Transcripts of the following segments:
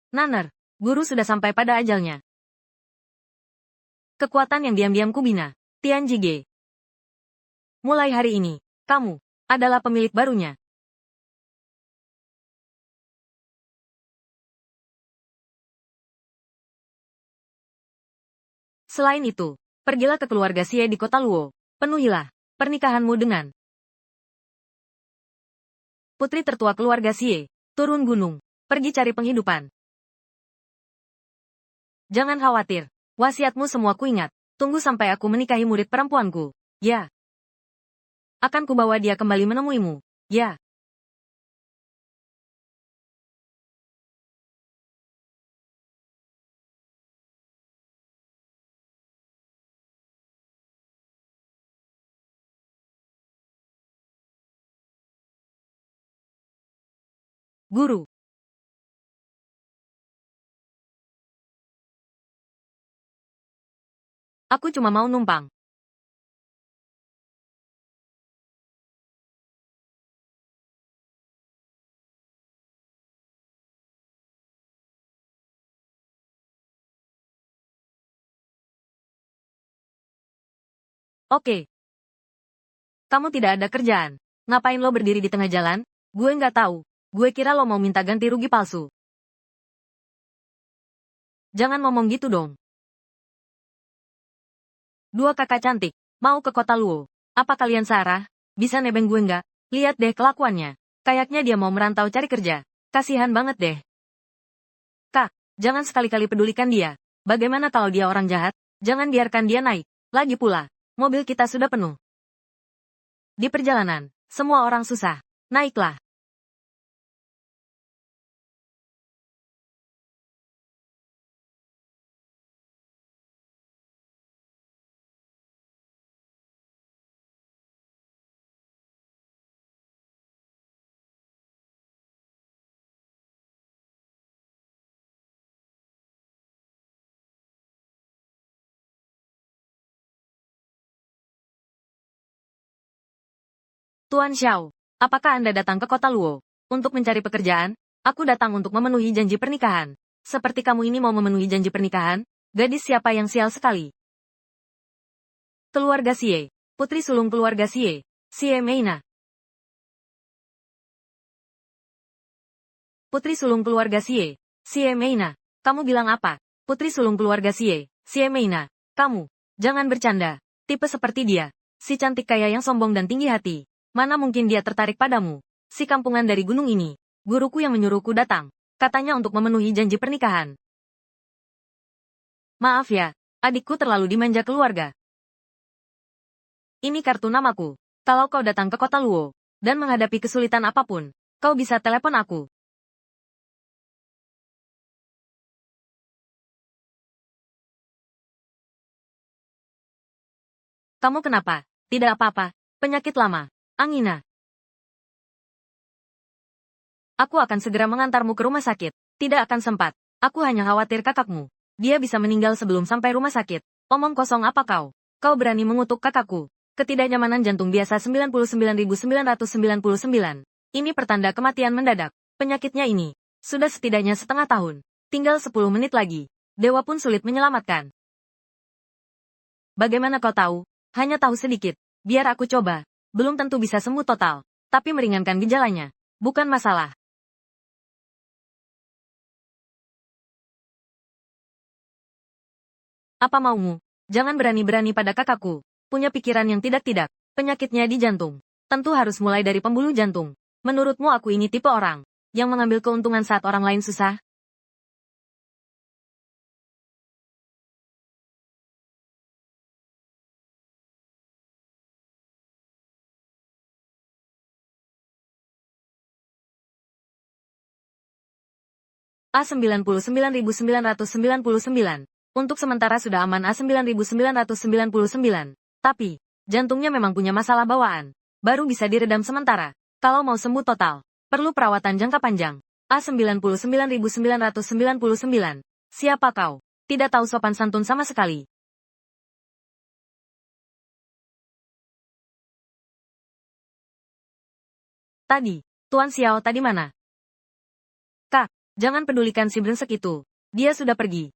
Naner, guru sudah sampai pada ajalnya. Kekuatan yang diam-diam kubina. Tian Jige. Mulai hari ini, kamu adalah pemilik barunya. Selain itu, pergilah ke keluarga Xie di kota Luo. Penuhilah pernikahanmu dengan putri tertua keluarga Xie. Turun gunung, pergi cari penghidupan. Jangan khawatir, wasiatmu semua kuingat. Tunggu sampai aku menikahi murid perempuanku. Ya. Akan kubawa dia kembali menemuimu. Ya. Guru. Aku cuma mau numpang. Oke. Kamu tidak ada kerjaan. Ngapain lo berdiri di tengah jalan? Gue nggak tahu. Gue kira lo mau minta ganti rugi palsu. Jangan ngomong gitu dong. Dua kakak cantik, mau ke kota Luo. Apa kalian Sarah? Bisa nebeng gue nggak? Lihat deh kelakuannya. Kayaknya dia mau merantau cari kerja. Kasihan banget deh. Kak, jangan sekali-kali pedulikan dia. Bagaimana kalau dia orang jahat? Jangan biarkan dia naik. Lagi pula, mobil kita sudah penuh. Di perjalanan, semua orang susah. Naiklah. Tuan Xiao, apakah Anda datang ke kota Luo untuk mencari pekerjaan? Aku datang untuk memenuhi janji pernikahan. Seperti kamu ini mau memenuhi janji pernikahan? Gadis siapa yang sial sekali? Keluarga Xie, putri sulung keluarga Xie, Xie Meina. Putri sulung keluarga Xie, Xie Meina. Kamu bilang apa? Putri sulung keluarga Xie, Xie Meina. Kamu, jangan bercanda. Tipe seperti dia, si cantik kaya yang sombong dan tinggi hati. Mana mungkin dia tertarik padamu? Si kampungan dari gunung ini. Guruku yang menyuruhku datang. Katanya untuk memenuhi janji pernikahan. Maaf ya, adikku terlalu dimanja keluarga. Ini kartu namaku. Kalau kau datang ke kota Luo, dan menghadapi kesulitan apapun, kau bisa telepon aku. Kamu kenapa? Tidak apa-apa. Penyakit lama. Angina. Aku akan segera mengantarmu ke rumah sakit. Tidak akan sempat. Aku hanya khawatir kakakmu. Dia bisa meninggal sebelum sampai rumah sakit. Omong kosong apa kau? Kau berani mengutuk kakakku. Ketidaknyamanan jantung biasa 99.999. Ini pertanda kematian mendadak. Penyakitnya ini sudah setidaknya setengah tahun. Tinggal 10 menit lagi. Dewa pun sulit menyelamatkan. Bagaimana kau tahu? Hanya tahu sedikit. Biar aku coba. Belum tentu bisa sembuh total. Tapi meringankan gejalanya. Bukan masalah. Apa maumu? Jangan berani-berani pada kakakku. Punya pikiran yang tidak-tidak. Penyakitnya di jantung. Tentu harus mulai dari pembuluh jantung. Menurutmu aku ini tipe orang yang mengambil keuntungan saat orang lain susah? A99.999. Untuk sementara sudah aman A9999. Tapi, jantungnya memang punya masalah bawaan. Baru bisa diredam sementara. Kalau mau sembuh total, perlu perawatan jangka panjang. A99.999. Siapa kau? Tidak tahu sopan santun sama sekali. Tadi, Tuan Xiao tadi mana? Kak, Jangan pedulikan si brengsek itu. Dia sudah pergi.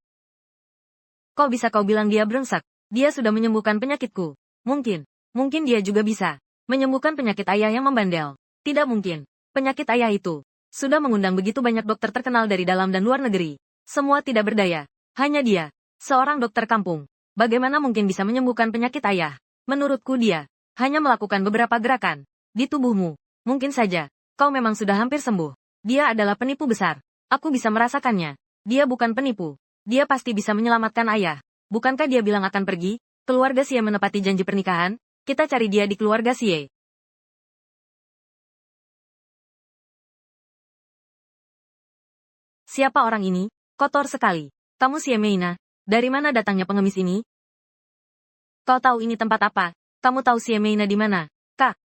Kok bisa kau bilang dia brengsek? Dia sudah menyembuhkan penyakitku. Mungkin dia juga bisa menyembuhkan penyakit ayah yang membandel. Tidak mungkin. Penyakit ayah itu sudah mengundang begitu banyak dokter terkenal dari dalam dan luar negeri. Semua tidak berdaya. Hanya dia, seorang dokter kampung. Bagaimana mungkin bisa menyembuhkan penyakit ayah? Menurutku dia hanya melakukan beberapa gerakan di tubuhmu. Mungkin saja kau memang sudah hampir sembuh. Dia adalah penipu besar. Aku bisa merasakannya. Dia bukan penipu. Dia pasti bisa menyelamatkan ayah. Bukankah dia bilang akan pergi? Keluarga Xie menepati janji pernikahan. Kita cari dia di keluarga Xie. Siapa orang ini? Kotor sekali. Kamu Xie Meina. Dari mana datangnya pengemis ini? Kau tahu ini tempat apa? Kamu tahu Xie Meina di mana? Kak.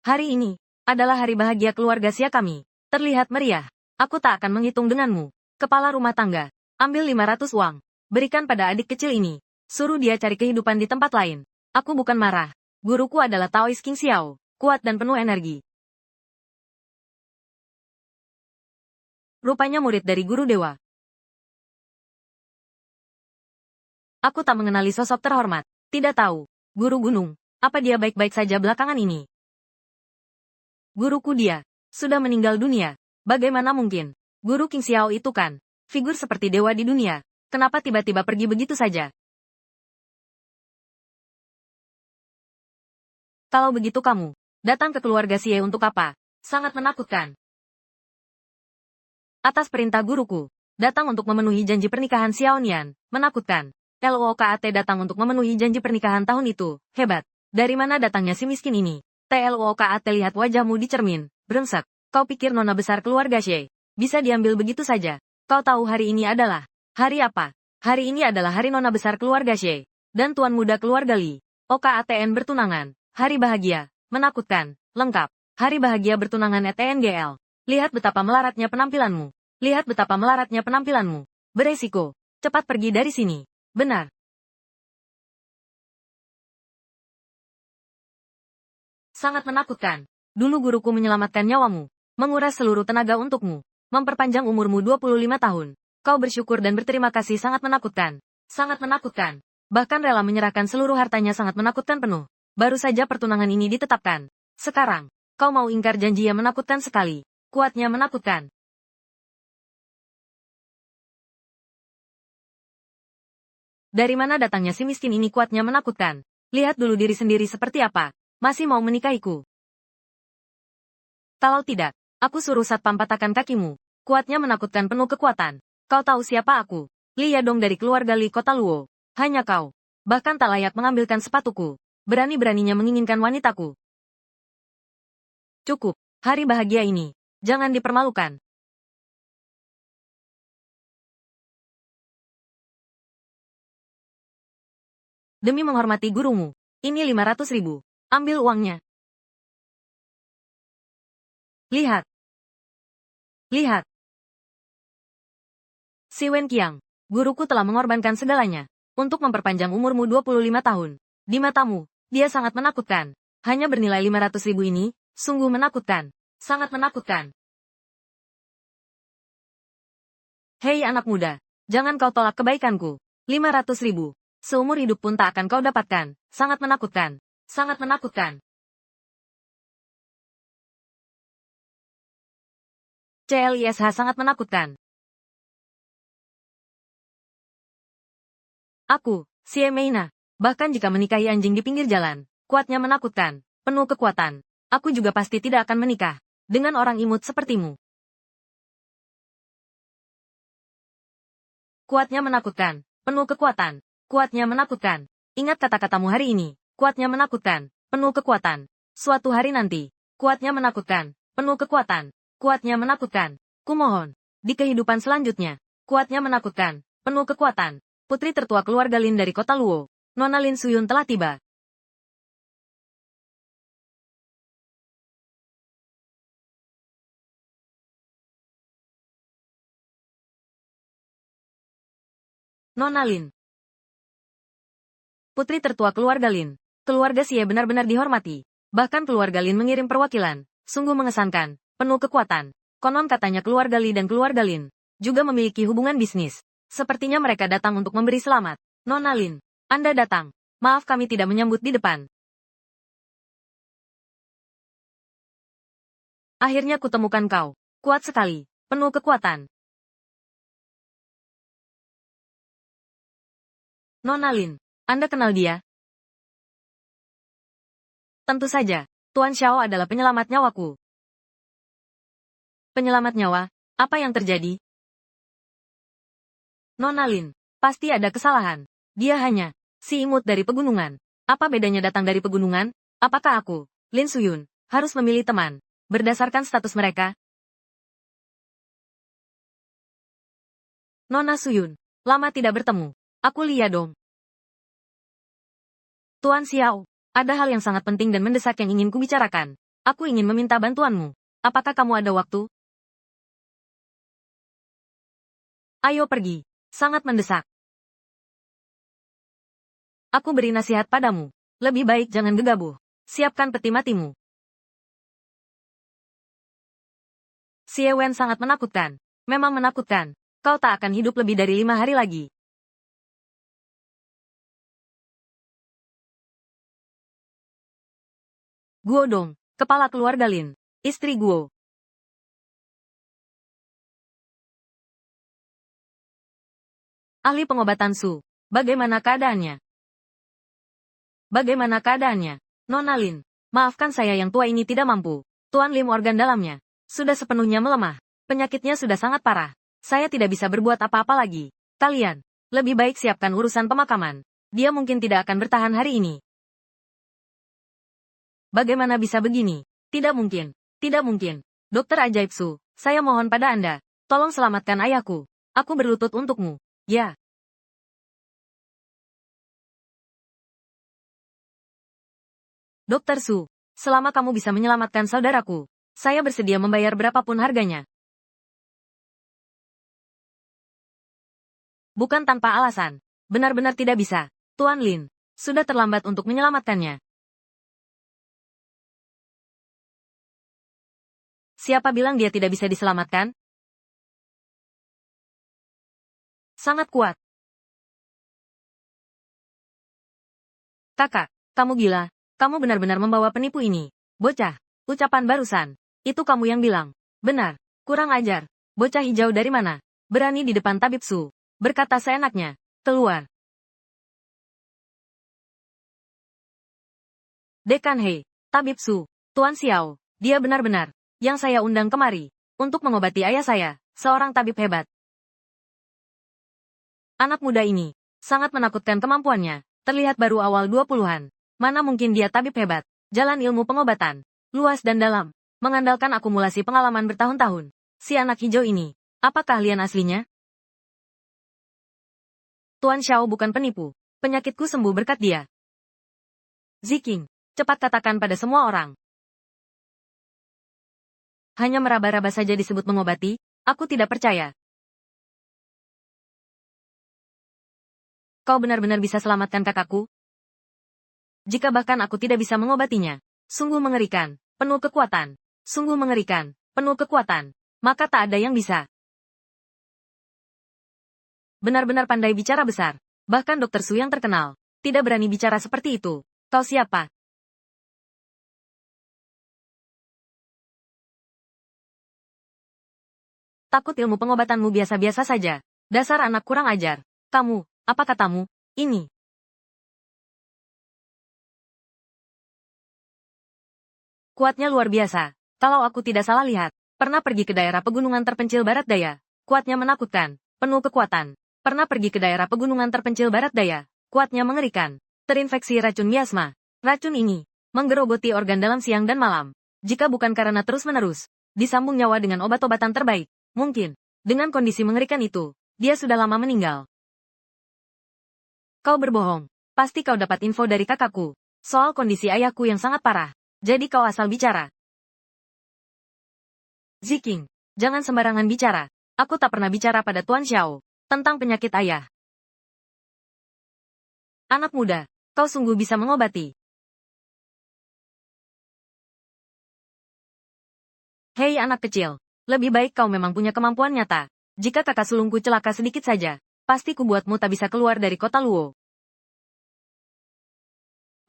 Hari ini adalah hari bahagia keluarga Xie kami. Terlihat meriah. Aku tak akan menghitung denganmu. Kepala rumah tangga. Ambil 500 uang. Berikan pada adik kecil ini. Suruh dia cari kehidupan di tempat lain. Aku bukan marah. Guruku adalah Taoist King Xiao. Kuat dan penuh energi. Rupanya murid dari guru dewa. Aku tak mengenali sosok terhormat. Tidak tahu. Guru gunung. Apa dia baik-baik saja belakangan ini? Guruku dia sudah meninggal dunia. Bagaimana mungkin? Guru King Xiao itu kan figur seperti dewa di dunia. Kenapa tiba-tiba pergi begitu saja? Kalau begitu kamu datang ke keluarga Xie untuk apa? Sangat menakutkan. Atas perintah guruku, datang untuk memenuhi janji pernikahan Xiao Nian. Menakutkan. LOKAT datang untuk memenuhi janji pernikahan tahun itu. Hebat. Dari mana datangnya si miskin ini? TLOKAT lihat wajahmu di cermin. Brengsek. Kau pikir nona besar keluarga Xie bisa diambil begitu saja? Kau tahu hari ini adalah hari apa? Hari ini adalah hari nona besar keluarga Xie dan tuan muda keluarga Li. OKATN bertunangan. Hari bahagia. Menakutkan. Lengkap. Hari bahagia bertunangan ETNGL. Lihat betapa melaratnya penampilanmu. Lihat betapa melaratnya penampilanmu. Beresiko. Cepat pergi dari sini. Benar. Sangat menakutkan. Dulu guruku menyelamatkan nyawamu. Menguras seluruh tenaga untukmu. Memperpanjang umurmu 25 tahun. Kau bersyukur dan berterima kasih sangat menakutkan. Sangat menakutkan. Bahkan rela menyerahkan seluruh hartanya sangat menakutkan penuh. Baru saja pertunangan ini ditetapkan. Sekarang, kau mau ingkar janji yang menakutkan sekali. Kuatnya menakutkan. Dari mana datangnya si miskin ini kuatnya menakutkan? Lihat dulu diri sendiri seperti apa. Masih mau menikahiku? Kalau tidak, aku suruh satpam patahkan kakimu. Kuatnya menakutkan penuh kekuatan. Kau tahu siapa aku? Li Yadong dari keluarga Li Kota Luo. Hanya kau. Bahkan tak layak mengambilkan sepatuku. Berani-beraninya menginginkan wanitaku. Cukup. Hari bahagia ini. Jangan dipermalukan. Demi menghormati gurumu. Ini 500.000. Ambil uangnya. Lihat. Lihat. Si Wen Qiang. Guruku telah mengorbankan segalanya. Untuk memperpanjang umurmu 25 tahun. Di matamu, dia sangat menakutkan. Hanya bernilai 500.000 ini, sungguh menakutkan. Sangat menakutkan. Hei anak muda. Jangan kau tolak kebaikanku. 500.000. Seumur hidup pun tak akan kau dapatkan. Sangat menakutkan. Sangat menakutkan. CLISH sangat menakutkan. Aku, Xie Meina. Bahkan jika menikahi anjing di pinggir jalan, kuatnya menakutkan. Penuh kekuatan. Aku juga pasti tidak akan menikah dengan orang imut sepertimu. Kuatnya menakutkan. Penuh kekuatan. Kuatnya menakutkan. Ingat kata-katamu hari ini. Kuatnya menakutkan. Penuh kekuatan. Suatu hari nanti. Kuatnya menakutkan. Penuh kekuatan. Kuatnya menakutkan. Kumohon. Di kehidupan selanjutnya. Kuatnya menakutkan. Penuh kekuatan. Putri tertua keluarga Lin dari kota Luo. Nona Lin Suyun telah tiba. Nona Lin. Putri tertua keluarga Lin. Keluarga Xie benar-benar dihormati. Bahkan keluarga Lin mengirim perwakilan. Sungguh mengesankan. Penuh kekuatan. Konon katanya keluarga Li dan keluarga Lin juga memiliki hubungan bisnis. Sepertinya mereka datang untuk memberi selamat. Nona Lin, Anda datang. Maaf kami tidak menyambut di depan. Akhirnya kutemukan kau. Kuat sekali, penuh kekuatan. Nona Lin, Anda kenal dia? Tentu saja, Tuan Xiao adalah penyelamat nyawaku. Penyelamat nyawa? Apa yang terjadi? Nona Lin, pasti ada kesalahan. Dia hanya si imut dari pegunungan. Apa bedanya datang dari pegunungan? Apakah aku, Lin Suyun, harus memilih teman berdasarkan status mereka? Nona Suyun, lama tidak bertemu. Aku Lia Dong. Tuan Xiao, ada hal yang sangat penting dan mendesak yang ingin kubicarakan. Aku ingin meminta bantuanmu. Apakah kamu ada waktu? Ayo pergi. Sangat mendesak. Aku beri nasihat padamu. Lebih baik jangan gegabah. Siapkan peti matimu. Xie Wen sangat menakutkan. Memang menakutkan. Kau tak akan hidup lebih dari 5 hari lagi. Guo Dong, kepala keluarga Lin. Istri Guo. Ahli pengobatan Su. Bagaimana keadaannya? Bagaimana keadaannya? Nona Lin, maafkan saya yang tua ini tidak mampu. Tuan Lim organ dalamnya sudah sepenuhnya melemah. Penyakitnya sudah sangat parah. Saya tidak bisa berbuat apa-apa lagi. Kalian, lebih baik siapkan urusan pemakaman. Dia mungkin tidak akan bertahan hari ini. Bagaimana bisa begini? Tidak mungkin. Tidak mungkin. Dokter Ajaib Su, saya mohon pada Anda. Tolong selamatkan ayahku. Aku berlutut untukmu. Ya. Dokter Su, selama kamu bisa menyelamatkan saudaraku, saya bersedia membayar berapapun harganya. Bukan tanpa alasan. Benar-benar tidak bisa. Tuan Lin, sudah terlambat untuk menyelamatkannya. Siapa bilang dia tidak bisa diselamatkan? Sangat kuat. Kakak, kamu gila. Kamu benar-benar membawa penipu ini. Bocah, ucapan barusan. Itu kamu yang bilang. Benar, kurang ajar. Bocah hijau dari mana? Berani di depan Tabib Su. Berkata seenaknya. Keluar. Dekan Hei, Tabib Su, Tuan Xiao, dia benar-benar yang saya undang kemari untuk mengobati ayah saya, seorang tabib hebat. Anak muda ini sangat menakutkan kemampuannya, terlihat baru awal 20-an. Mana mungkin dia tabib hebat, jalan ilmu pengobatan, luas dan dalam, mengandalkan akumulasi pengalaman bertahun-tahun. Si anak hijau ini, apa keahlian aslinya? Tuan Xiao bukan penipu, penyakitku sembuh berkat dia. Ziking, cepat katakan pada semua orang. Hanya meraba-raba saja disebut mengobati, aku tidak percaya. Kau benar-benar bisa selamatkan kakakku? Jika bahkan aku tidak bisa mengobatinya, sungguh mengerikan, penuh kekuatan, sungguh mengerikan, penuh kekuatan, maka tak ada yang bisa. Benar-benar pandai bicara besar, bahkan Dokter Su yang terkenal, tidak berani bicara seperti itu. Kau siapa? Takut ilmu pengobatanmu biasa-biasa saja. Dasar anak kurang ajar. Kamu, apa katamu? Ini. Kuatnya luar biasa. Kalau aku tidak salah lihat, pernah pergi ke daerah pegunungan terpencil barat daya. Kuatnya menakutkan, penuh kekuatan. Pernah pergi ke daerah pegunungan terpencil barat daya. Kuatnya mengerikan. Terinfeksi racun miasma. Racun ini menggerogoti organ dalam siang dan malam. Jika bukan karena terus-menerus disambung nyawa dengan obat-obatan terbaik, mungkin dengan kondisi mengerikan itu, dia sudah lama meninggal. Kau berbohong. Pasti kau dapat info dari kakakku soal kondisi ayahku yang sangat parah. Jadi kau asal bicara. Ziking, jangan sembarangan bicara. Aku tak pernah bicara pada Tuan Xiao tentang penyakit ayah. Anak muda, kau sungguh bisa mengobati. Hei anak kecil, Lebih baik kau memang punya kemampuan nyata. Jika kakak sulungku celaka sedikit saja, pasti kubuatmu tak bisa keluar dari kota Luo.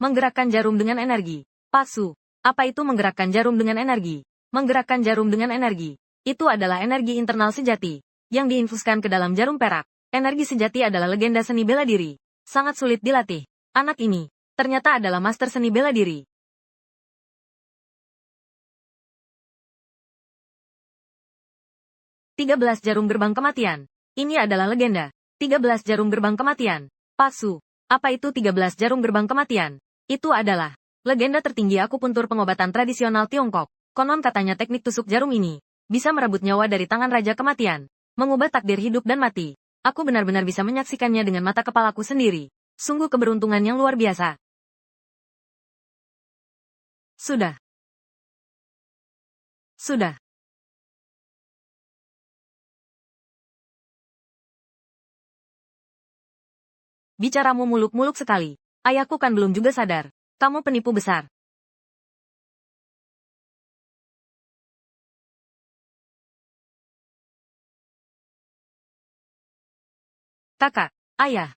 Menggerakkan jarum dengan energi. Palsu. Apa itu menggerakkan jarum dengan energi? Menggerakkan jarum dengan energi. Itu adalah energi internal sejati, yang diinfuskan ke dalam jarum perak. Energi sejati adalah legenda seni bela diri. Sangat sulit dilatih. Anak ini, ternyata adalah master seni bela diri. 13 jarum gerbang kematian. Ini adalah legenda. 13 jarum gerbang kematian. Palsu. Apa itu 13 jarum gerbang kematian? Itu adalah legenda tertinggi akupuntur pengobatan tradisional Tiongkok. Konon katanya teknik tusuk jarum ini bisa merebut nyawa dari tangan Raja Kematian, mengubah takdir hidup dan mati. Aku benar-benar bisa menyaksikannya dengan mata kepalaku sendiri. Sungguh keberuntungan yang luar biasa. Sudah. Sudah. Bicaramu muluk-muluk sekali. Ayahku kan belum juga sadar. Kamu penipu besar. Kakak, ayah.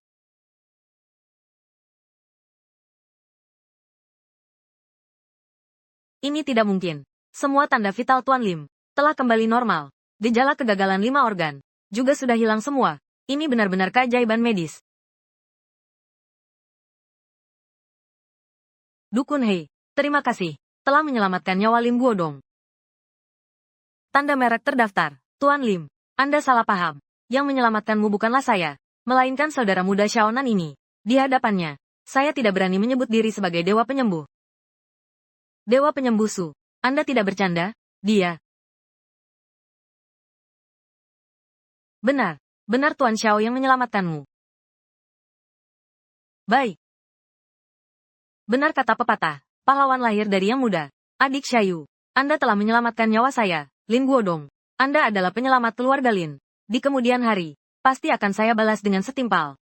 Ini tidak mungkin. Semua tanda vital Tuan Lim telah kembali normal. Gejala kegagalan 5 organ juga sudah hilang semua. Ini benar-benar keajaiban medis. Dukun Hei, terima kasih telah menyelamatkan nyawa Lim Guodong. Tanda merek terdaftar. Tuan Lim, Anda salah paham. Yang menyelamatkanmu bukanlah saya, melainkan saudara muda Xiaonan ini. Di hadapannya, saya tidak berani menyebut diri sebagai dewa penyembuh. Dewa penyembuh Su. Anda tidak bercanda? Dia. Benar. Benar Tuan Xiao yang menyelamatkanmu. Baik. Benar kata pepatah, pahlawan lahir dari yang muda. Adik Xiaoyu, Anda telah menyelamatkan nyawa saya, Lin Guodong. Anda adalah penyelamat keluarga Lin. Di kemudian hari, pasti akan saya balas dengan setimpal.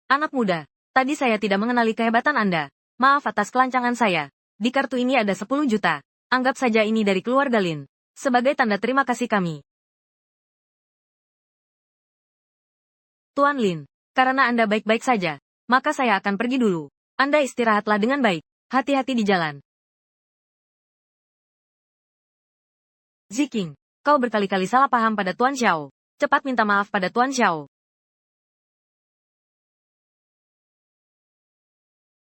Anak muda, tadi saya tidak mengenali kehebatan Anda. Maaf atas kelancangan saya. Di kartu ini ada 10 juta. Anggap saja ini dari keluarga Lin. Sebagai tanda terima kasih kami. Tuan Lin, karena Anda baik-baik saja, maka saya akan pergi dulu. Anda istirahatlah dengan baik. Hati-hati di jalan. Ziking, kau berkali-kali salah paham pada Tuan Xiao. Cepat minta maaf pada Tuan Xiao.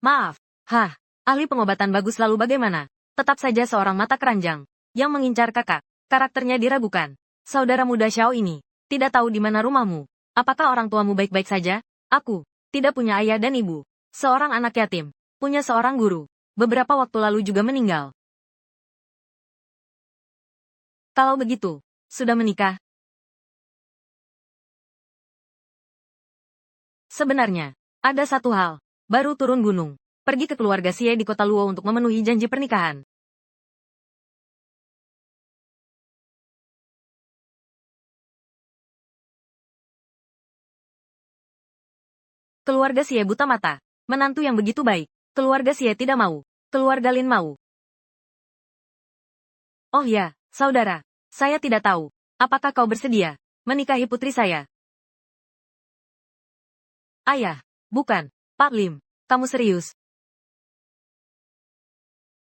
Maaf. Hah, ahli pengobatan bagus lalu bagaimana? Tetap saja seorang mata keranjang yang mengincar kakak. Karakternya diragukan. Saudara muda Xiao ini tidak tahu di mana rumahmu. Apakah orang tuamu baik-baik saja? Aku tidak punya ayah dan ibu. Seorang anak yatim. Punya seorang guru. Beberapa waktu lalu juga meninggal. Kalau begitu, sudah menikah? Sebenarnya, ada satu hal. Baru turun gunung. Pergi ke keluarga Xie di kota Luo untuk memenuhi janji pernikahan. Keluarga Xie buta mata. Menantu yang begitu baik. Keluarga Xie tidak mau. Keluarga Lin mau. Oh ya, saudara. Saya tidak tahu. Apakah kau bersedia menikahi putri saya? Ayah. Bukan. Pak Lim. Kamu serius?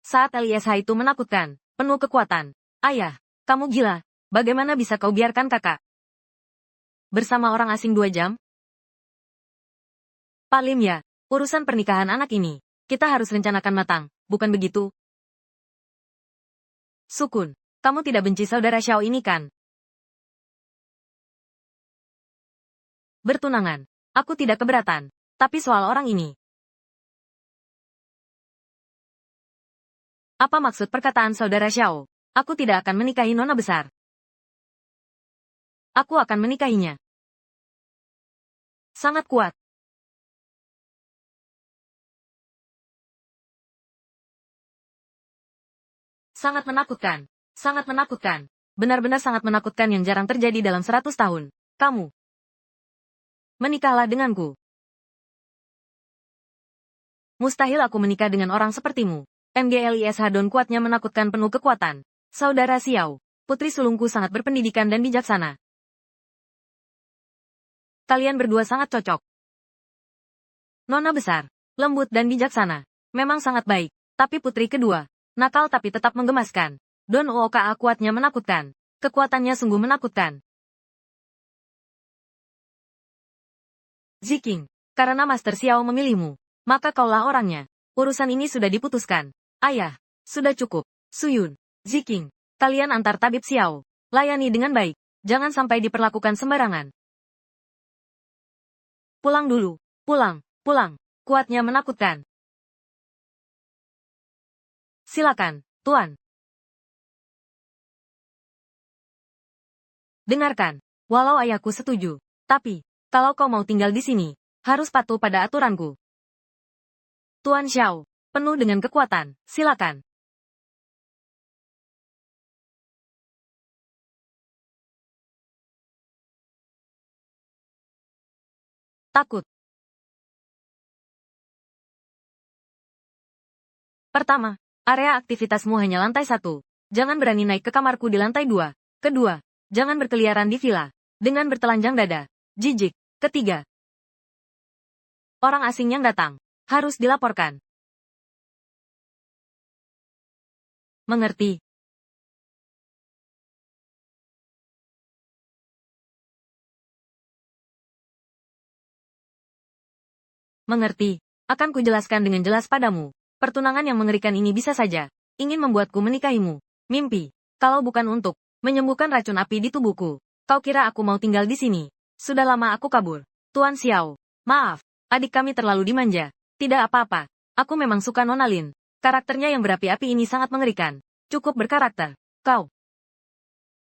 Saat LISH itu menakutkan. Penuh kekuatan. Ayah. Kamu gila. Bagaimana bisa kau biarkan kakak bersama orang asing 2 jam? Pak Lim ya. Urusan pernikahan anak ini kita harus rencanakan matang. Bukan begitu? Sukun. Kamu tidak benci saudara Xiao ini kan? Bertunangan. Aku tidak keberatan. Tapi soal orang ini. Apa maksud perkataan saudara Xiao? Aku tidak akan menikahi nona besar. Aku akan menikahinya. Sangat kuat. Sangat menakutkan. Sangat menakutkan. Benar-benar sangat menakutkan yang jarang terjadi dalam 100 tahun. Kamu. Menikahlah denganku. Mustahil aku menikah dengan orang sepertimu. MGLISH Don kuatnya menakutkan penuh kekuatan. Saudara Xiao. putri sulungku sangat berpendidikan dan bijaksana. Kalian berdua sangat cocok. Nona besar, lembut dan bijaksana. Memang sangat baik. Tapi putri kedua, nakal tapi tetap menggemaskan. Don Uoka kuatnya menakutkan. Kekuatannya sungguh menakutkan. Ziking, karena Master Xiao memilihmu, maka kaulah orangnya. Urusan ini sudah diputuskan. Ayah, sudah cukup. Suyun, Ziking, kalian antar tabib Xiao. Layani dengan baik. Jangan sampai diperlakukan sembarangan. Pulang dulu. Pulang, pulang. Kuatnya menakutkan. Silakan, Tuan. Dengarkan, walau ayahku setuju, tapi, kalau kau mau tinggal di sini, harus patuh pada aturanku. Tuan Xiao, penuh dengan kekuatan, silakan. Takut. Pertama, area aktivitasmu hanya lantai 1. Jangan berani naik ke kamarku di lantai 2. Kedua, jangan berkeliaran di villa dengan bertelanjang dada. Jijik. Ketiga, orang asing yang datang harus dilaporkan. Mengerti? Mengerti. Akan kujelaskan dengan jelas padamu. Pertunangan yang mengerikan ini bisa saja ingin membuatku menikahimu. Mimpi. Kalau bukan untuk menyembuhkan racun api di tubuhku, kau kira aku mau tinggal di sini? Sudah lama aku kabur. Tuan Xiao, maaf. Adik kami terlalu dimanja. Tidak apa-apa. Aku memang suka Nona Lin. Karakternya yang berapi-api ini sangat mengerikan. Cukup berkarakter. Kau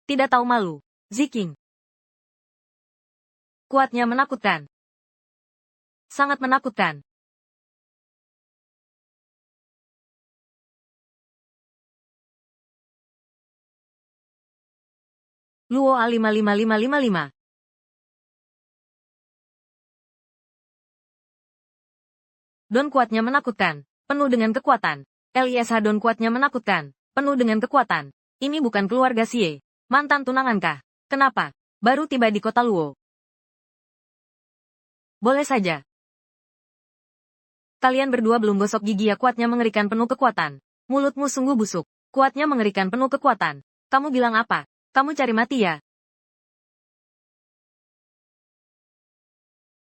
tidak tahu malu. Ziking. Kuatnya menakutkan. Sangat menakutkan. Luo A55555. Don kuatnya menakutkan, penuh dengan kekuatan. LISH Don kuatnya menakutkan, penuh dengan kekuatan. Ini bukan keluarga Xie. Mantan tunangankah? Kenapa? Baru tiba di kota Luo. Boleh saja. Kalian berdua belum gosok gigi ya, kuatnya mengerikan penuh kekuatan. Mulutmu sungguh busuk. Kuatnya mengerikan penuh kekuatan. Kamu bilang apa? Kamu cari mati ya?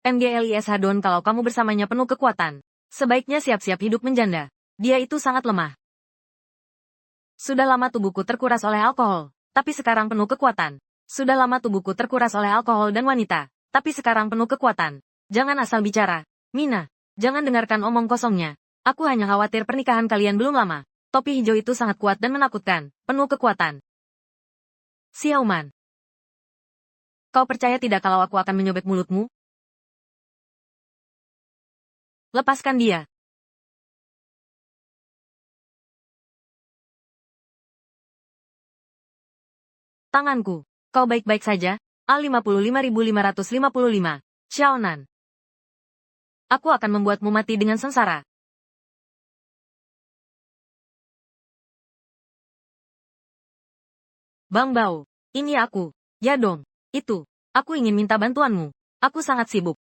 MGLISH Don, kalau kamu bersamanya penuh kekuatan, sebaiknya siap-siap hidup menjanda. Dia itu sangat lemah. Sudah lama tubuhku terkuras oleh alkohol, tapi sekarang penuh kekuatan. Sudah lama tubuhku terkuras oleh alkohol dan wanita, tapi sekarang penuh kekuatan. Jangan asal bicara. Mina, jangan dengarkan omong kosongnya. Aku hanya khawatir pernikahan kalian belum lama. Topi hijau itu sangat kuat dan menakutkan, penuh kekuatan. Xiaoman. Kau percaya tidak kalau aku akan menyobek mulutmu? Lepaskan dia. Tanganku. Kau baik-baik saja? A55555. Xiaonan. Aku akan membuatmu mati dengan sengsara. Bang Bao. Ini aku. Ya dong. Itu. Aku ingin minta bantuanmu. Aku sangat sibuk.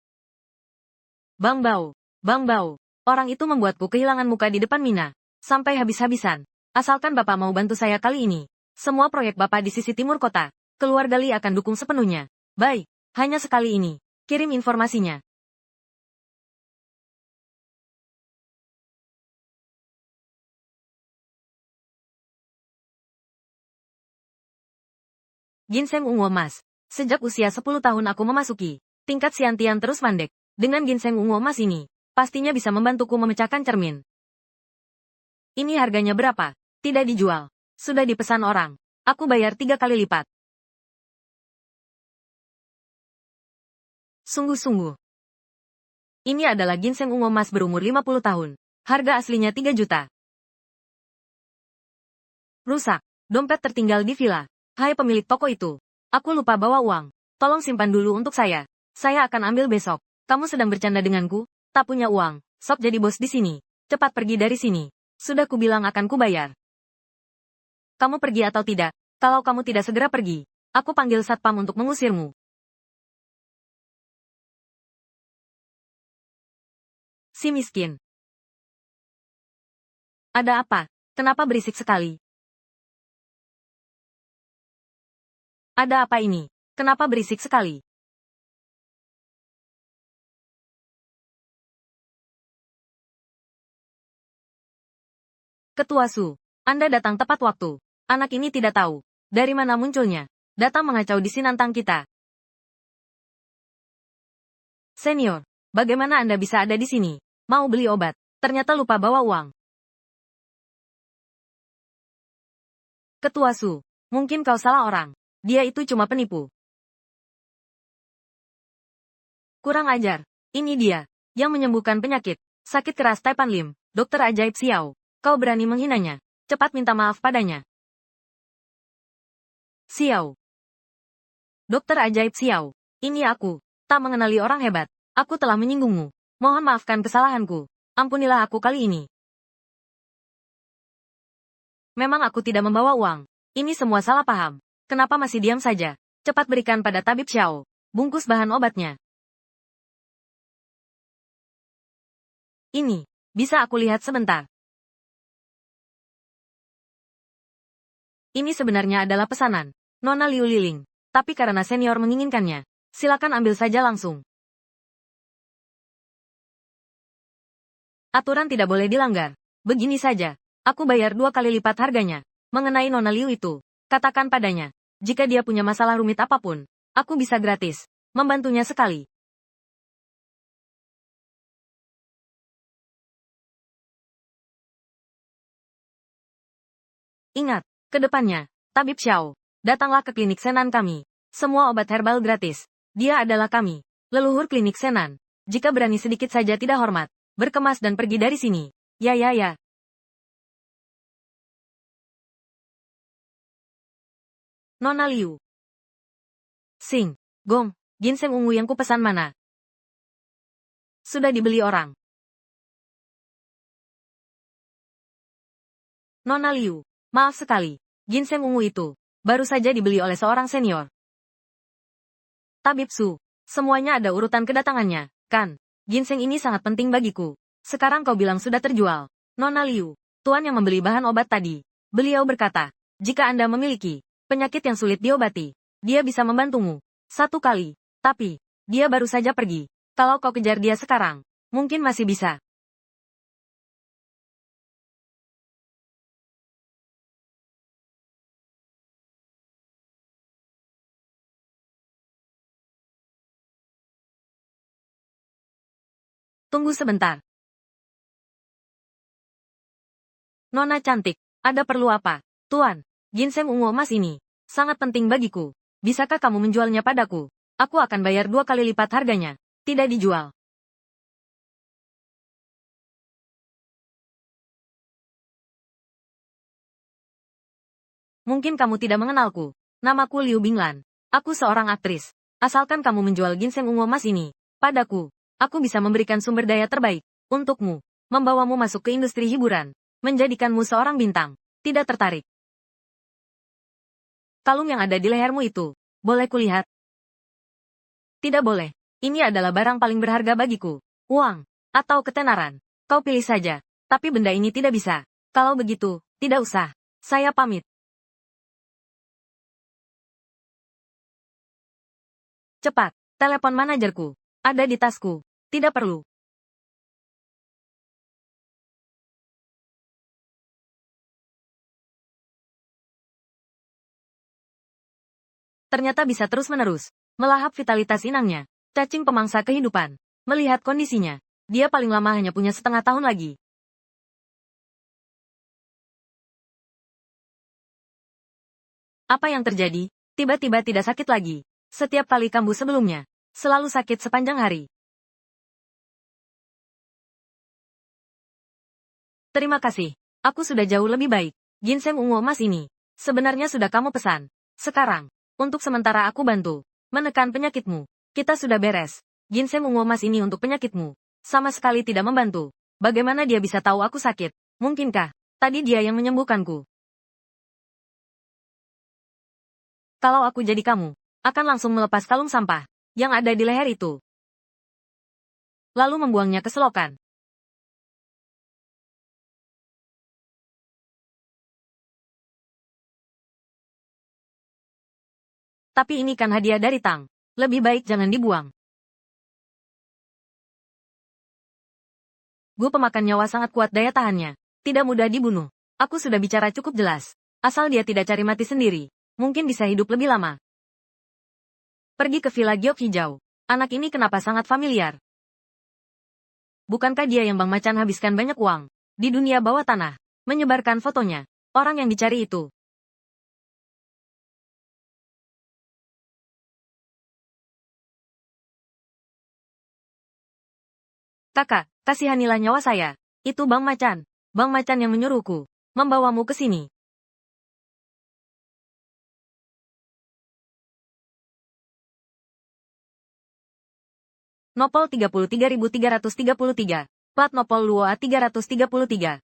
Bang Bao. Bang Bao. Orang itu membuatku kehilangan muka di depan Mina. Sampai habis-habisan. Asalkan Bapak mau bantu saya kali ini. Semua proyek Bapak di sisi timur kota. Keluarga Li akan dukung sepenuhnya. Baik. Hanya sekali ini. Kirim informasinya. Ginseng ungu emas. Sejak usia 10 tahun aku memasuki tingkat Xiantian terus mandek. Dengan ginseng ungu emas ini, pastinya bisa membantuku memecahkan cermin. Ini harganya berapa? Tidak dijual. Sudah dipesan orang. Aku bayar 3 kali lipat. Sungguh-sungguh. Ini adalah ginseng ungu emas berumur 50 tahun. Harga aslinya 3 juta. Rusak. Dompet tertinggal di villa. Hai pemilik toko itu. Aku lupa bawa uang. Tolong simpan dulu untuk saya. Saya akan ambil besok. Kamu sedang bercanda denganku? Tak punya uang. Sok jadi bos di sini. Cepat pergi dari sini. Sudah kubilang akan kubayar. Kamu pergi atau tidak? Kalau kamu tidak segera pergi, aku panggil satpam untuk mengusirmu. Si miskin. Ada apa? Kenapa berisik sekali? Ada apa ini? Kenapa berisik sekali? Ketua Su, Anda datang tepat waktu. Anak ini tidak tahu dari mana munculnya. Datang mengacau di Sinantang kita. Senior, bagaimana Anda bisa ada di sini? Mau beli obat, ternyata lupa bawa uang. Ketua Su, mungkin kau salah orang. Dia itu cuma penipu. Kurang ajar. Ini dia, yang menyembuhkan penyakit, sakit keras Taipan Lim, dokter ajaib Xiao. Kau berani menghinanya. Cepat minta maaf padanya. Xiao. Dokter ajaib Xiao. Ini aku. Tak mengenali orang hebat. Aku telah menyinggungmu. Mohon maafkan kesalahanku. Ampunilah aku kali ini. Memang aku tidak membawa uang. Ini semua salah paham. Kenapa masih diam saja? Cepat berikan pada tabib Xiao. Bungkus bahan obatnya. Ini. Bisa aku lihat sebentar. Ini sebenarnya adalah pesanan Nona Liu Liling. Tapi karena senior menginginkannya, silakan ambil saja langsung. Aturan tidak boleh dilanggar. Begini saja. Aku bayar 2 kali lipat harganya. Mengenai Nona Liu itu, katakan padanya. Jika dia punya masalah rumit apapun, aku bisa gratis membantunya sekali. Ingat, ke depannya, Tabib Xiao, datanglah ke klinik Senan kami. Semua obat herbal gratis. Dia adalah kami, leluhur klinik Senan. Jika berani sedikit saja tidak hormat, berkemas dan pergi dari sini. Ya ya ya. Nona Liu. Sing, Gong, ginseng ungu yang kupesan mana? Sudah dibeli orang. Nona Liu, maaf sekali. Ginseng ungu itu, baru saja dibeli oleh seorang senior. Tabib Su, semuanya ada urutan kedatangannya, kan? Ginseng ini sangat penting bagiku. Sekarang kau bilang sudah terjual. Nona Liu, tuan yang membeli bahan obat tadi. Beliau berkata, jika Anda memiliki penyakit yang sulit diobati, dia bisa membantumu. 1 kali. Tapi, dia baru saja pergi. Kalau kau kejar dia sekarang, mungkin masih bisa. Tunggu sebentar. Nona cantik, ada perlu apa? Tuan, ginseng ungu emas ini sangat penting bagiku. Bisakah kamu menjualnya padaku? Aku akan bayar 2 kali lipat harganya. Tidak dijual. Mungkin kamu tidak mengenalku. Namaku Liu Binglan. Aku seorang aktris. Asalkan kamu menjual ginseng ungu emas ini padaku, aku bisa memberikan sumber daya terbaik untukmu, membawamu masuk ke industri hiburan, menjadikanmu seorang bintang. Tidak tertarik? Kalung yang ada di lehermu itu, boleh kulihat? Tidak boleh. Ini adalah barang paling berharga bagiku. Uang, atau ketenaran. Kau pilih saja. Tapi benda ini tidak bisa. Kalau begitu, tidak usah. Saya pamit. Cepat, telepon manajerku. Ada di tasku. Tidak perlu. Ternyata bisa terus-menerus melahap vitalitas inangnya. Cacing pemangsa kehidupan. Melihat kondisinya, dia paling lama hanya punya 1/2 tahun lagi. Apa yang terjadi? Tiba-tiba tidak sakit lagi. Setiap kali kambuh sebelumnya, selalu sakit sepanjang hari. Terima kasih. Aku sudah jauh lebih baik. Ginseng ungu emas ini, sebenarnya sudah kamu pesan. Sekarang, untuk sementara aku bantu menekan penyakitmu. Kita sudah beres. Ginseng ungu emas ini untuk penyakitmu. Sama sekali tidak membantu. Bagaimana dia bisa tahu aku sakit? Mungkinkah tadi dia yang menyembuhkanku? Kalau aku jadi kamu, akan langsung melepas kalung sampah yang ada di leher itu. Lalu membuangnya ke selokan. Tapi ini kan hadiah dari Tang. Lebih baik jangan dibuang. Gue pemakan nyawa sangat kuat daya tahannya. Tidak mudah dibunuh. Aku sudah bicara cukup jelas. Asal dia tidak cari mati sendiri. Mungkin bisa hidup lebih lama. Pergi ke Villa Giok Hijau. Anak ini kenapa sangat familiar? Bukankah dia yang Bang Macan habiskan banyak uang di dunia bawah tanah, menyebarkan fotonya? Orang yang dicari itu. Kakak, kasihanilah nyawa saya. Itu Bang Macan. Bang Macan yang menyuruhku membawamu ke sini. Nopol 33.333. Plat Nopol Luo A333.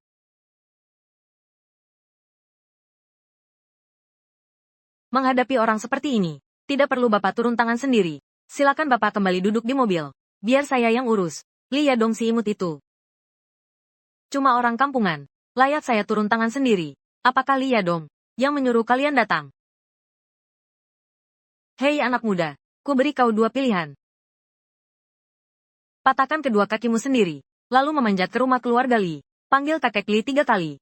Menghadapi orang seperti ini, tidak perlu Bapak turun tangan sendiri. Silakan Bapak kembali duduk di mobil. Biar saya yang urus. Li Yadong si imut itu. Cuma orang kampungan. Layak saya turun tangan sendiri. Apakah Li Yadong yang menyuruh kalian datang? Hei anak muda, ku beri kau dua pilihan. Patahkan kedua kakimu sendiri, lalu memanjat ke rumah keluarga Li. Panggil kakek Li 3 kali.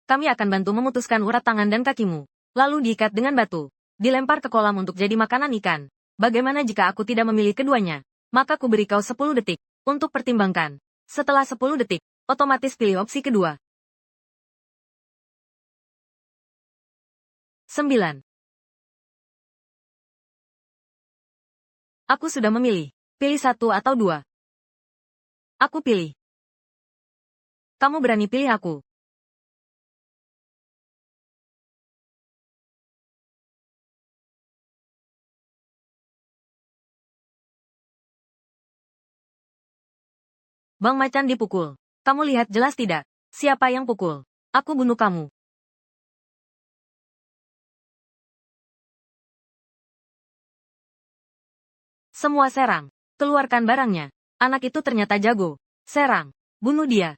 Kami akan bantu memutuskan urat tangan dan kakimu. Lalu diikat dengan batu. Dilempar ke kolam untuk jadi makanan ikan. Bagaimana jika aku tidak memilih keduanya? Maka ku beri kau 10 detik untuk pertimbangkan. Setelah 10 detik, otomatis pilih opsi kedua. 9. Aku sudah memilih. Pilih satu atau dua. Aku pilih. Kamu berani pilih aku. Bang Macan dipukul. Kamu lihat jelas tidak? Siapa yang pukul? Aku bunuh kamu. Semua serang. Keluarkan barangnya. Anak itu ternyata jago. Serang. Bunuh dia.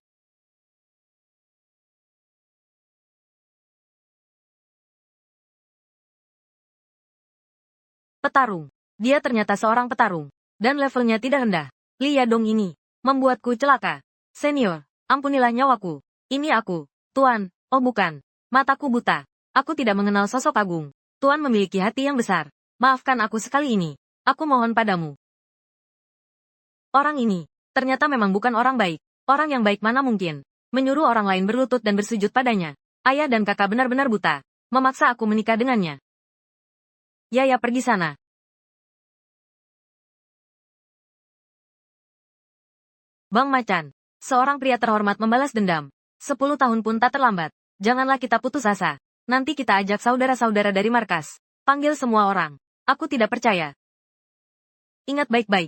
Petarung. Dia ternyata seorang petarung. Dan levelnya tidak rendah. Li Yadong ini membuatku celaka. Senior, ampunilah nyawaku. Ini aku. Tuan, oh bukan. Mataku buta. Aku tidak mengenal sosok agung. Tuan memiliki hati yang besar. Maafkan aku sekali ini. Aku mohon padamu. Orang ini ternyata memang bukan orang baik. Orang yang baik mana mungkin menyuruh orang lain berlutut dan bersujud padanya. Ayah dan kakak benar-benar buta. Memaksa aku menikah dengannya. Ya pergi sana. Bang Macan. Seorang pria terhormat membalas dendam. 10 tahun pun tak terlambat. Janganlah kita putus asa. Nanti kita ajak saudara-saudara dari markas. Panggil semua orang. Aku tidak percaya. Ingat baik-baik.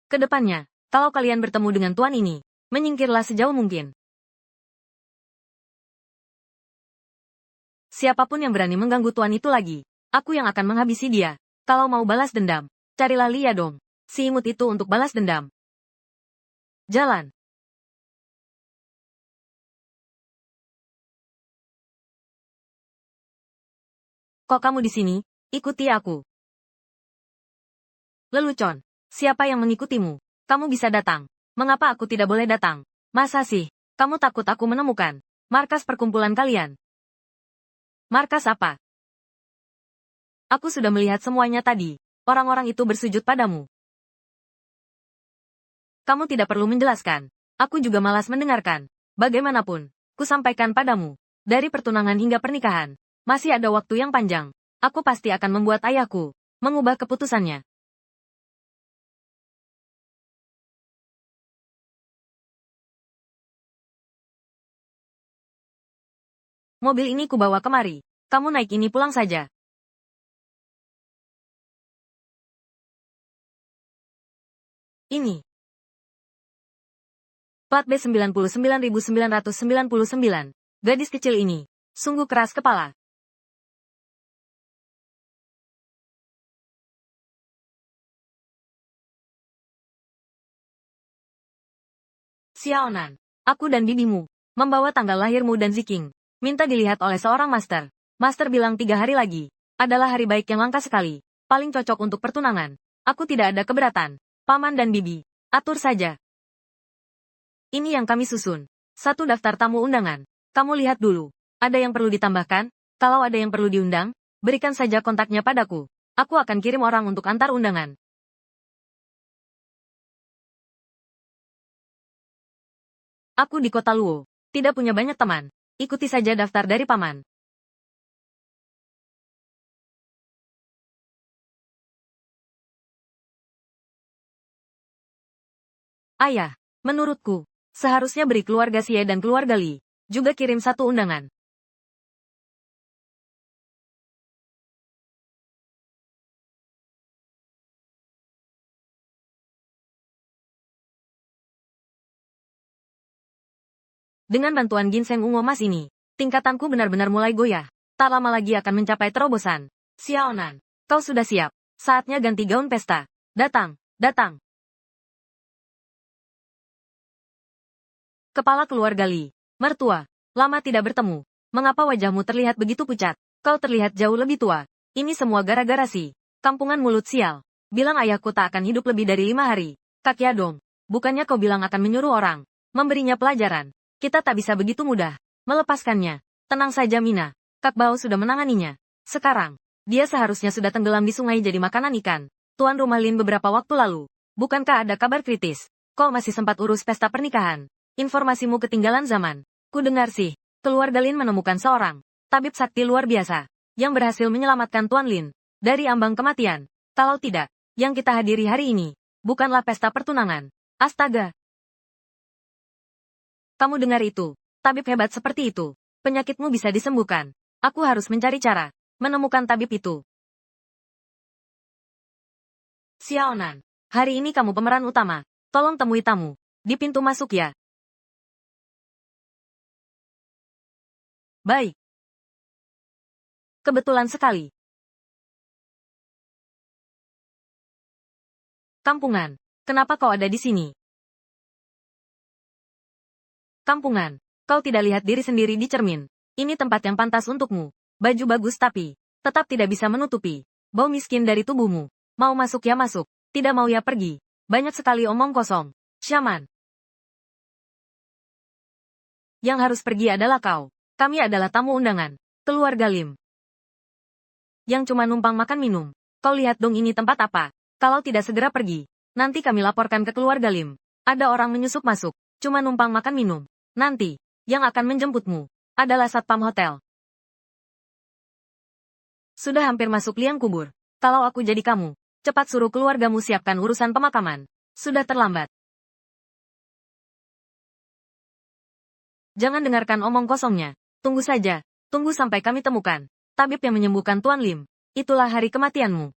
Kedepannya, kalau kalian bertemu dengan tuan ini, menyingkirlah sejauh mungkin. Siapapun yang berani mengganggu tuan itu lagi, aku yang akan menghabisi dia. Kalau mau balas dendam, carilah Li Yadong, si imut itu untuk balas dendam. Jalan. Kok kamu di sini? Ikuti aku. Lelucon. Siapa yang mengikutimu? Kamu bisa datang. Mengapa aku tidak boleh datang? Masa sih? Kamu takut aku menemukan markas perkumpulan kalian? Markas apa? Aku sudah melihat semuanya tadi. Orang-orang itu bersujud padamu. Kamu tidak perlu menjelaskan. Aku juga malas mendengarkan. Bagaimanapun, ku sampaikan padamu. Dari pertunangan hingga pernikahan, masih ada waktu yang panjang. Aku pasti akan membuat ayahku mengubah keputusannya. Mobil ini kubawa kemari. Kamu naik ini pulang saja. Ini. Plat B 99.999. Gadis kecil ini sungguh keras kepala. Xiaonan, aku dan bibimu membawa tanggal lahirmu dan Ziking. Minta dilihat oleh seorang master. Master bilang 3 hari lagi adalah hari baik yang langka sekali. Paling cocok untuk pertunangan. Aku tidak ada keberatan. Paman dan bibi, atur saja. Ini yang kami susun. 1 daftar tamu undangan. Kamu lihat dulu. Ada yang perlu ditambahkan? Kalau ada yang perlu diundang, berikan saja kontaknya padaku. Aku akan kirim orang untuk antar undangan. Aku di kota Luo. Tidak punya banyak teman. Ikuti saja daftar dari paman. Ayah, menurutku, seharusnya beri keluarga Xie dan keluarga Li. Juga kirim 1 undangan. Dengan bantuan ginseng ungu emas ini, tingkatanku benar-benar mulai goyah. Tak lama lagi akan mencapai terobosan. Xiaonan, kau sudah siap. Saatnya ganti gaun pesta. Datang, datang. Kepala keluarga Li. Mertua, lama tidak bertemu. Mengapa wajahmu terlihat begitu pucat? Kau terlihat jauh lebih tua. Ini semua gara-gara si kampungan mulut sial. Bilang ayahku tak akan hidup lebih dari 5 hari. Kak Yadong, bukannya kau bilang akan menyuruh orang memberinya pelajaran? Kita tak bisa begitu mudah melepaskannya. Tenang saja Mina. Kak Bao sudah menanganinya. Sekarang, dia seharusnya sudah tenggelam di sungai jadi makanan ikan. Tuan rumah Lin beberapa waktu lalu. Bukankah ada kabar kritis? Kau masih sempat urus pesta pernikahan? Informasimu ketinggalan zaman. Ku dengar sih, keluarga Lin menemukan seorang tabib sakti luar biasa yang berhasil menyelamatkan Tuan Lin dari ambang kematian. Kalau tidak, yang kita hadiri hari ini bukanlah pesta pertunangan. Astaga! Kamu dengar itu? Tabib hebat seperti itu. Penyakitmu bisa disembuhkan. Aku harus mencari cara menemukan tabib itu. Xiaonan, hari ini kamu pemeran utama. Tolong temui tamu di pintu masuk ya. Baik. Kebetulan sekali. Kampungan, kenapa kau ada di sini? Kampungan, kau tidak lihat diri sendiri di cermin. Ini tempat yang pantas untukmu. Baju bagus tapi tetap tidak bisa menutupi bau miskin dari tubuhmu. Mau masuk ya masuk, tidak mau ya pergi. Banyak sekali omong kosong. Syaman. Yang harus pergi adalah kau. Kami adalah tamu undangan. Keluarga Lim. Yang cuma numpang makan minum. Kau lihat dong ini tempat apa? Kalau tidak segera pergi, nanti kami laporkan ke keluarga Lim. Ada orang menyusup masuk, cuma numpang makan minum. Nanti, yang akan menjemputmu adalah satpam hotel. Sudah hampir masuk liang kubur. Kalau aku jadi kamu, cepat suruh keluargamu siapkan urusan pemakaman. Sudah terlambat. Jangan dengarkan omong kosongnya. Tunggu saja. Tunggu sampai kami temukan tabib yang menyembuhkan Tuan Lim. Itulah hari kematianmu.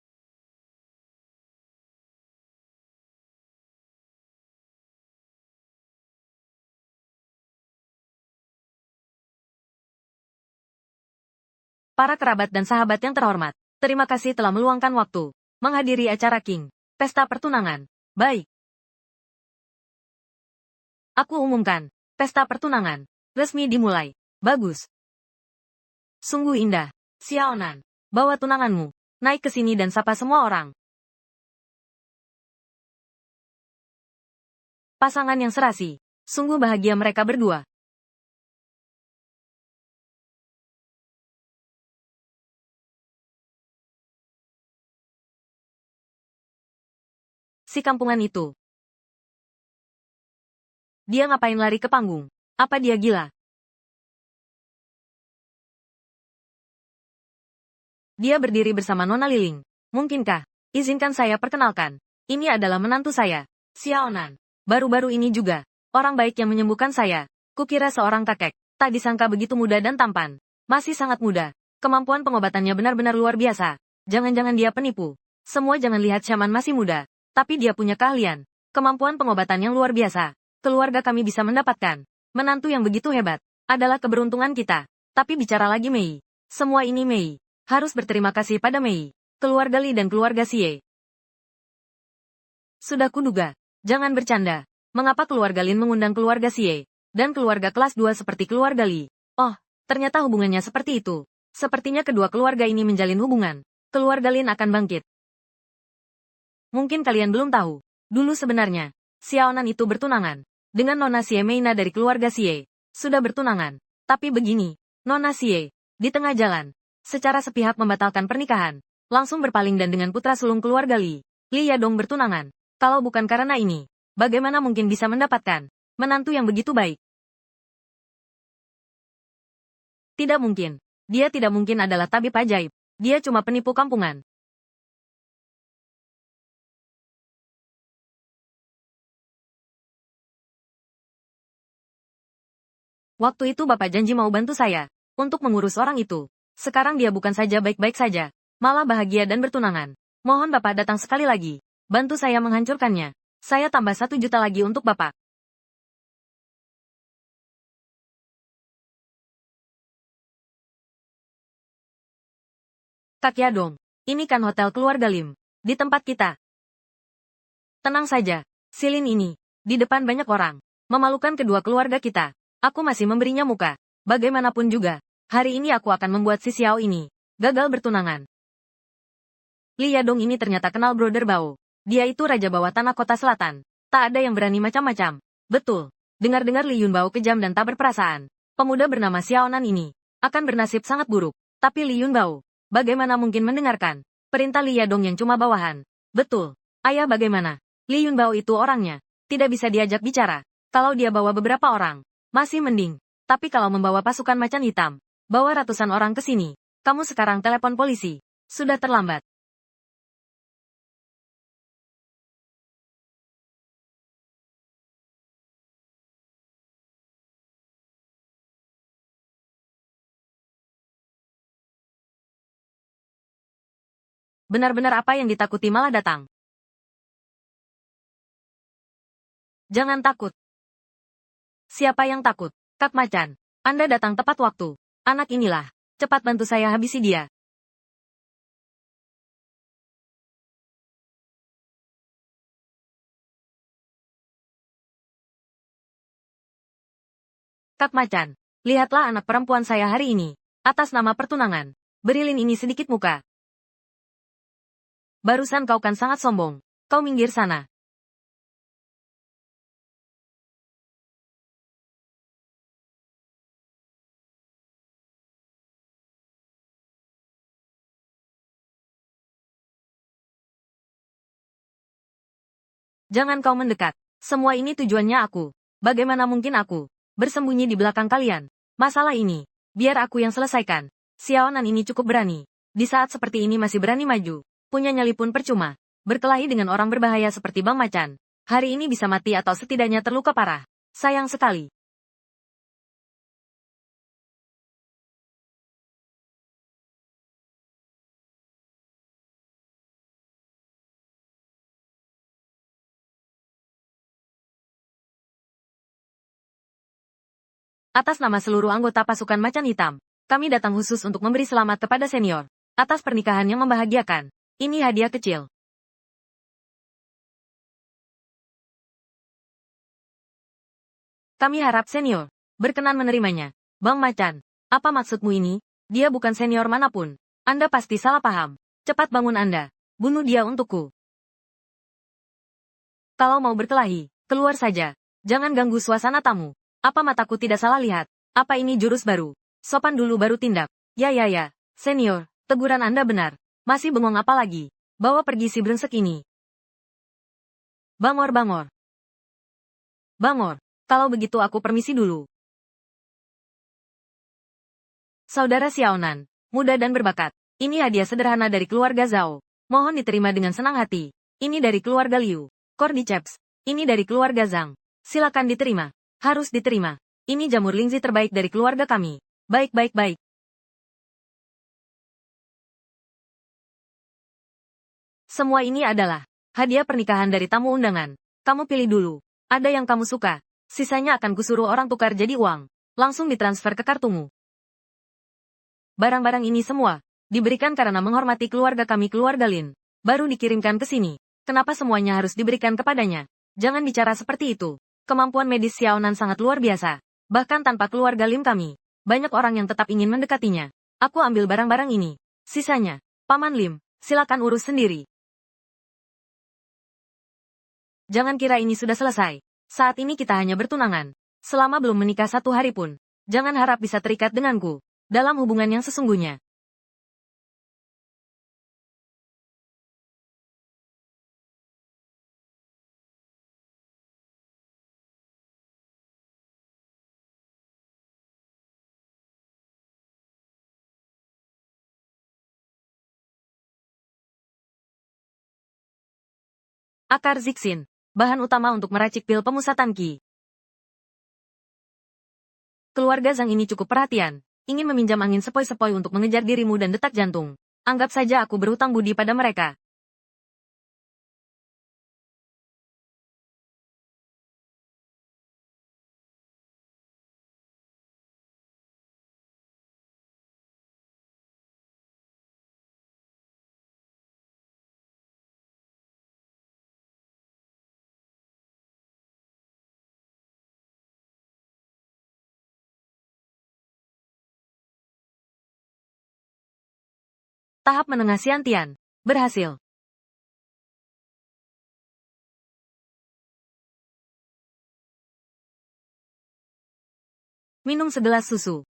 Para kerabat dan sahabat yang terhormat, terima kasih telah meluangkan waktu menghadiri acara King, pesta pertunangan. Baik. Aku umumkan, pesta pertunangan resmi dimulai. Bagus. Sungguh indah. Xiaonan, bawa tunanganmu. Naik ke sini dan sapa semua orang. Pasangan yang serasi. Sungguh bahagia mereka berdua. Si kampungan itu. Dia ngapain lari ke panggung? Apa dia gila? Dia berdiri bersama Nona Liling. Mungkinkah? Izinkan saya perkenalkan. Ini adalah menantu saya, Xiaonan. Baru-baru ini juga, orang baik yang menyembuhkan saya. Kukira seorang kakek. Tak disangka begitu muda dan tampan. Masih sangat muda. Kemampuan pengobatannya benar-benar luar biasa. Jangan-jangan dia penipu. Semua jangan lihat Syaman masih muda. Tapi dia punya keahlian. Kemampuan pengobatan yang luar biasa. Keluarga kami bisa mendapatkan menantu yang begitu hebat. adalah keberuntungan kita. Tapi bicara lagi Mei. Semua ini Mei. Harus berterima kasih pada Mei. Keluarga Li dan keluarga Xie. Sudah kuduga. Jangan bercanda. Mengapa keluarga Lin mengundang keluarga Xie? Dan keluarga kelas 2 seperti keluarga Li? Oh, ternyata hubungannya seperti itu. Sepertinya kedua keluarga ini menjalin hubungan. Keluarga Lin akan bangkit. Mungkin kalian belum tahu. Dulu sebenarnya, Xiaonan itu bertunangan. Dengan Nona Xie Meina dari keluarga Xie. Sudah bertunangan. Tapi begini, Nona Xie, di tengah jalan, secara sepihak membatalkan pernikahan. Langsung berpaling dan dengan putra sulung keluarga Li. Li Yadong bertunangan. Kalau bukan karena ini, bagaimana mungkin bisa mendapatkan menantu yang begitu baik? Tidak mungkin. Dia tidak mungkin adalah tabib ajaib. Dia cuma penipu kampungan. Waktu itu Bapak janji mau bantu saya untuk mengurus orang itu. Sekarang dia bukan saja baik-baik saja, malah bahagia dan bertunangan. Mohon Bapak datang sekali lagi. Bantu saya menghancurkannya. Saya tambah 1 juta lagi untuk Bapak. Kak Yadong, ini kan hotel keluarga Lim. Di tempat kita. Tenang saja. Silin ini. Di depan banyak orang. Memalukan kedua keluarga kita. Aku masih memberinya muka. Bagaimanapun juga. Hari ini aku akan membuat si Xiao ini gagal bertunangan. Li Yadong ini ternyata kenal Brother Bao. Dia itu raja bawah tanah kota selatan. Tak ada yang berani macam-macam. Betul. Dengar-dengar Li Yun Bao kejam dan tak berperasaan. Pemuda bernama Xiaonan ini akan bernasib sangat buruk. Tapi Li Yun Bao, bagaimana mungkin mendengarkan perintah Li Yadong yang cuma bawahan? Betul. Ayah bagaimana? Li Yun Bao itu orangnya. Tidak bisa diajak bicara. Kalau dia bawa beberapa orang, masih mending. Tapi kalau membawa pasukan macan hitam, bawa ratusan orang ke sini, kamu sekarang telepon polisi. Sudah terlambat. Benar-benar apa yang ditakuti malah datang. Jangan takut. Siapa yang takut? Kak Macan, Anda datang tepat waktu. Anak inilah. Cepat bantu saya habisi dia. Kak Macan, lihatlah anak perempuan saya hari ini. Atas nama pertunangan. Beri Lin ini sedikit muka. Barusan kau kan sangat sombong. Kau minggir sana. Jangan kau mendekat. Semua ini tujuannya aku. Bagaimana mungkin aku bersembunyi di belakang kalian? Masalah ini, biar aku yang selesaikan. Xiaonan ini cukup berani. Di saat seperti ini masih berani maju. Punya nyali pun percuma. Berkelahi dengan orang berbahaya seperti Bang Macan. Hari ini bisa mati atau setidaknya terluka parah. Sayang sekali. Atas nama seluruh anggota pasukan Macan Hitam, kami datang khusus untuk memberi selamat kepada senior. Atas pernikahan yang membahagiakan. Ini hadiah kecil. Kami harap senior berkenan menerimanya. Bang Macan, apa maksudmu ini? Dia bukan senior manapun. Anda pasti salah paham. Cepat bangun Anda. Bunuh dia untukku. Kalau mau berkelahi, keluar saja. Jangan ganggu suasana tamu. Apa mataku tidak salah lihat? Apa ini jurus baru? Sopan dulu baru tindak. Ya. Senior, teguran Anda benar. Masih bengong apa lagi? Bawa pergi si brengsek ini. Bangor. Bangor, kalau begitu aku permisi dulu. Saudara Xiaonan, muda dan berbakat. Ini hadiah sederhana dari keluarga Zhao. Mohon diterima dengan senang hati. Ini dari keluarga Liu. Cordyceps. Ini dari keluarga Zhang. Silakan diterima. Harus diterima. Ini jamur lingzi terbaik dari keluarga kami. Baik. Semua ini adalah hadiah pernikahan dari tamu undangan. Kamu pilih dulu. Ada yang kamu suka. Sisanya akan kusuruh orang tukar jadi uang. langsung ditransfer ke kartumu. Barang-barang ini semua diberikan karena menghormati keluarga kami, keluarga Lin. Baru dikirimkan ke sini. Kenapa semuanya harus diberikan kepadanya? Jangan bicara seperti itu. Kemampuan medis Xiaonan sangat luar biasa. Bahkan tanpa keluarga Lim kami, banyak orang yang tetap ingin mendekatinya. Aku ambil barang-barang ini. Sisanya, Paman Lim, silakan urus sendiri. Jangan kira ini sudah selesai. Saat ini kita hanya bertunangan. Selama belum menikah 1 hari pun, jangan harap bisa terikat denganku dalam hubungan yang sesungguhnya. Akar Zixin, bahan utama untuk meracik pil pemusatan Qi. Keluarga Zhang ini cukup perhatian, ingin meminjam angin sepoi-sepoi untuk mengejar dirimu dan detak jantung. Anggap saja aku berhutang budi pada mereka. Tahap menengah Xiantian. Berhasil. Minum segelas susu.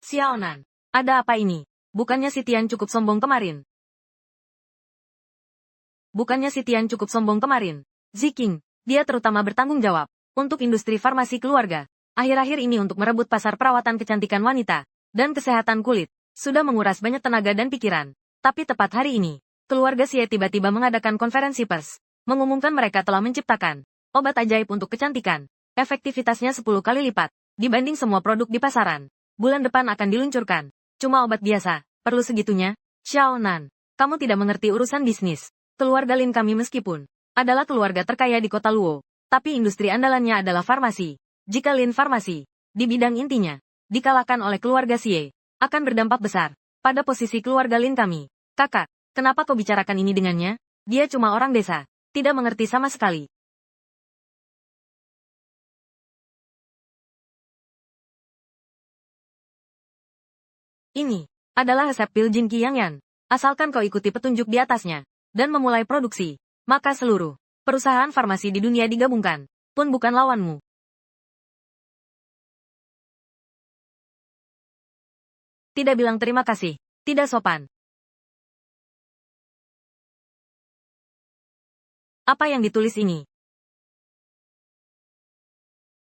Xiaonan, ada apa ini? Bukannya si Tian cukup sombong kemarin? Bukannya si Tian cukup sombong kemarin? Ziking, dia terutama bertanggung jawab untuk industri farmasi keluarga. Akhir-akhir ini untuk merebut pasar perawatan kecantikan wanita dan kesehatan kulit, sudah menguras banyak tenaga dan pikiran. Tapi tepat hari ini, keluarga Xie tiba-tiba mengadakan konferensi pers, mengumumkan mereka telah menciptakan obat ajaib untuk kecantikan. Efektivitasnya 10 kali lipat dibanding semua produk di pasaran. Bulan depan akan diluncurkan. Cuma obat biasa, perlu segitunya? Xiaonan, kamu tidak mengerti urusan bisnis. Keluarga Lin kami meskipun adalah keluarga terkaya di kota Luo, tapi industri andalannya adalah farmasi. Jika Lin Farmasi, di bidang intinya, dikalahkan oleh keluarga Xie, akan berdampak besar pada posisi keluarga Lin kami. Kakak, kenapa kau bicarakan ini dengannya? Dia cuma orang desa, tidak mengerti sama sekali. Ini adalah resep pil Jin Qi Yang Yan. Asalkan kau ikuti petunjuk di atasnya dan memulai produksi, maka seluruh perusahaan farmasi di dunia digabungkan pun bukan lawanmu. Tidak bilang terima kasih, tidak sopan. Apa yang ditulis ini?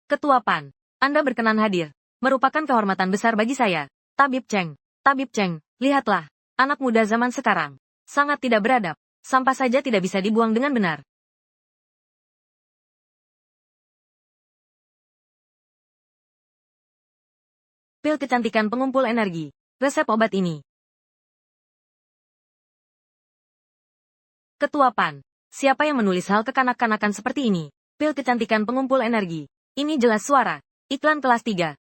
Ketua PAN, Anda berkenan hadir. Merupakan kehormatan besar bagi saya. Tabib Cheng, Tabib Cheng, lihatlah, anak muda zaman sekarang. Sangat tidak beradab, sampah saja tidak bisa dibuang dengan benar. Pil kecantikan pengumpul energi. Resep obat ini. Ketua PAN, siapa yang menulis hal kekanak-kanakan seperti ini? Pil kecantikan pengumpul energi. Ini jelas suara. Iklan kelas 3.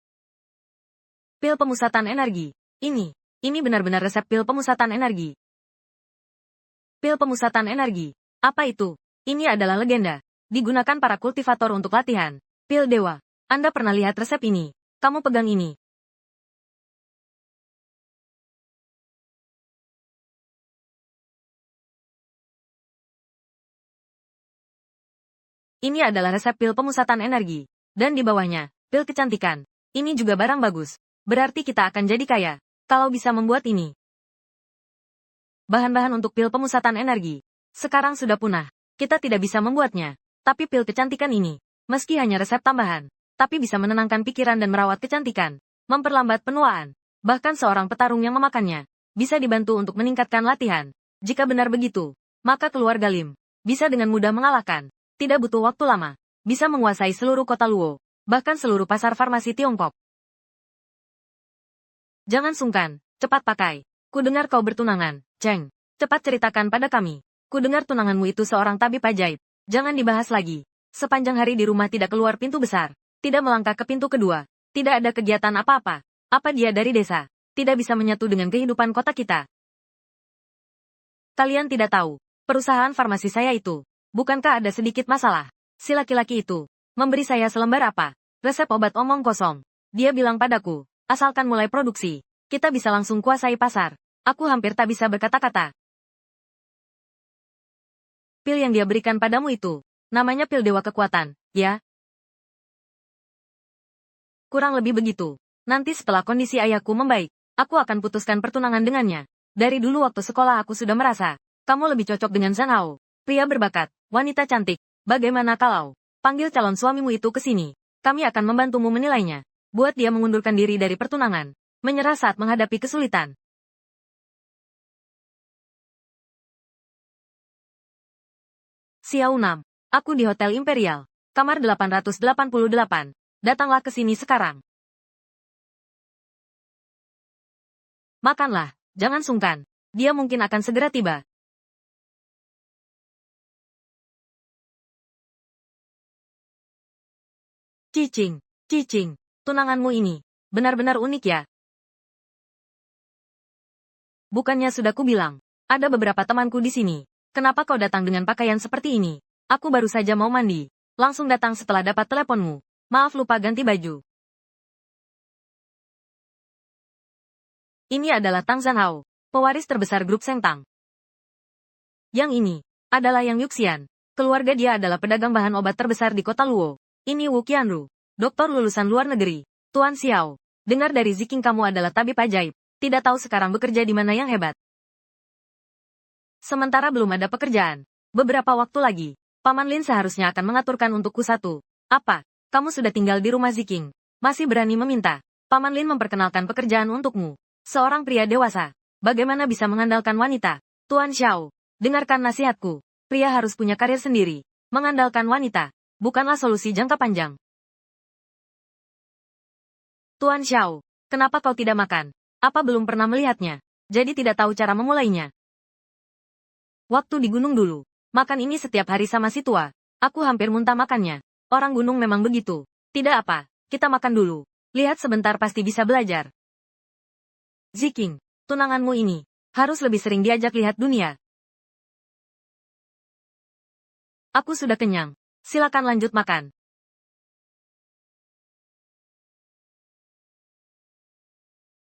Pil pemusatan energi. Ini benar-benar resep pil pemusatan energi. Pil pemusatan energi. Apa itu? Ini adalah legenda. Digunakan para kultivator untuk latihan. Pil dewa. Anda pernah lihat resep ini? Kamu pegang ini. Ini adalah resep pil pemusatan energi. Dan di bawahnya, pil kecantikan. Ini juga barang bagus. Berarti kita akan jadi kaya kalau bisa membuat ini. Bahan-bahan untuk pil pemusatan energi sekarang sudah punah. Kita tidak bisa membuatnya. Tapi pil kecantikan ini, meski hanya resep tambahan, tapi bisa menenangkan pikiran dan merawat kecantikan, memperlambat penuaan. Bahkan seorang petarung yang memakannya bisa dibantu untuk meningkatkan latihan. Jika benar begitu, maka keluarga Lim bisa dengan mudah mengalahkan. Tidak butuh waktu lama. bisa menguasai seluruh kota Luo, bahkan seluruh pasar farmasi Tiongkok. Jangan sungkan, cepat pakai. Ku dengar kau bertunangan, Cheng. Cepat ceritakan pada kami. Ku dengar tunanganmu itu seorang tabib ajaib. Jangan dibahas lagi. Sepanjang hari di rumah tidak keluar pintu besar. Tidak melangkah ke pintu kedua. Tidak ada kegiatan apa-apa. Apa dia dari desa? Tidak bisa menyatu dengan kehidupan kota kita. Kalian tidak tahu. Perusahaan farmasi saya itu. Bukankah ada sedikit masalah? Si laki-laki itu memberi saya selembar apa? Resep obat omong kosong. Dia bilang padaku, asalkan mulai produksi, kita bisa langsung kuasai pasar. Aku hampir tak bisa berkata-kata. Pil yang dia berikan padamu itu, namanya pil dewa kekuatan, ya? Kurang lebih begitu. Nanti setelah kondisi ayahku membaik, aku akan putuskan pertunangan dengannya. Dari dulu waktu sekolah aku sudah merasa, kamu lebih cocok dengan Zhang Hao. Pria berbakat, wanita cantik. Bagaimana kalau panggil calon suamimu itu ke sini? Kami akan membantumu menilainya. Buat dia mengundurkan diri dari pertunangan. Menyerah saat menghadapi kesulitan. Xiao Nam. Aku di Hotel Imperial. Kamar 888. Datanglah ke sini sekarang. Makanlah, jangan sungkan. Dia mungkin akan segera tiba. Cicing, Cicing, tunanganmu ini benar-benar unik ya. Bukannya sudah kubilang, ada beberapa temanku di sini. Kenapa kau datang dengan pakaian seperti ini? Aku baru saja mau mandi. Langsung datang setelah dapat teleponmu. Maaf lupa ganti baju. Ini adalah Tang Zhanhao, pewaris terbesar grup Sengtang. Yang ini adalah Yang Yuxian. Keluarga dia adalah pedagang bahan obat terbesar di kota Luo. Ini Wu Qianru, doktor lulusan luar negeri. Tuan Xiao, dengar dari Ziking kamu adalah tabib ajaib. Tidak tahu sekarang bekerja di mana yang hebat. Sementara belum ada pekerjaan. Beberapa waktu lagi, Paman Lin seharusnya akan mengaturkan untukku satu. Apa? Kamu sudah tinggal di rumah Ziking. Masih berani meminta. Paman Lin memperkenalkan pekerjaan untukmu. Seorang pria dewasa. Bagaimana bisa mengandalkan wanita? Tuan Xiao, dengarkan nasihatku. Pria harus punya karir sendiri. Mengandalkan wanita bukanlah solusi jangka panjang. Tuan Xiao, kenapa kau tidak makan? Apa belum pernah melihatnya? Jadi tidak tahu cara memulainya. Waktu di gunung dulu. Makan ini setiap hari sama si tua. Aku hampir muntah makannya. Orang gunung memang begitu. Tidak apa, kita makan dulu. Lihat sebentar pasti bisa belajar. Ziking, tunanganmu ini harus lebih sering diajak lihat dunia. Aku sudah kenyang. Silakan lanjut makan.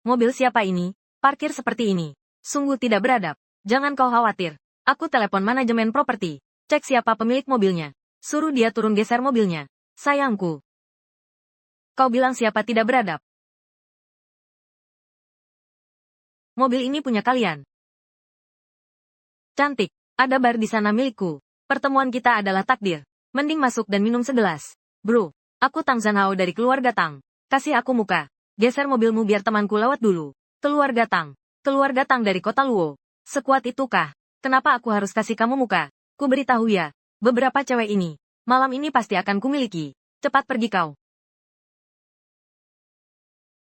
Mobil siapa ini? Parkir seperti ini. Sungguh tidak beradab. Jangan kau khawatir. Aku telepon manajemen properti. Cek siapa pemilik mobilnya. Suruh dia turun geser mobilnya. Sayangku. Kau bilang siapa tidak beradab? Mobil ini punya kalian. Cantik. Ada bar di sana milikku. Pertemuan kita adalah takdir. Mending masuk dan minum segelas. Bro, aku Tang Zhanhao dari keluarga Tang. Kasih aku muka. Geser mobilmu biar temanku lewat dulu. Keluarga Tang. Keluarga Tang dari kota Luo. Sekuat itukah? Kenapa aku harus kasih kamu muka? Ku beritahu ya. Beberapa cewek ini. Malam ini pasti akan kumiliki. Cepat pergi kau.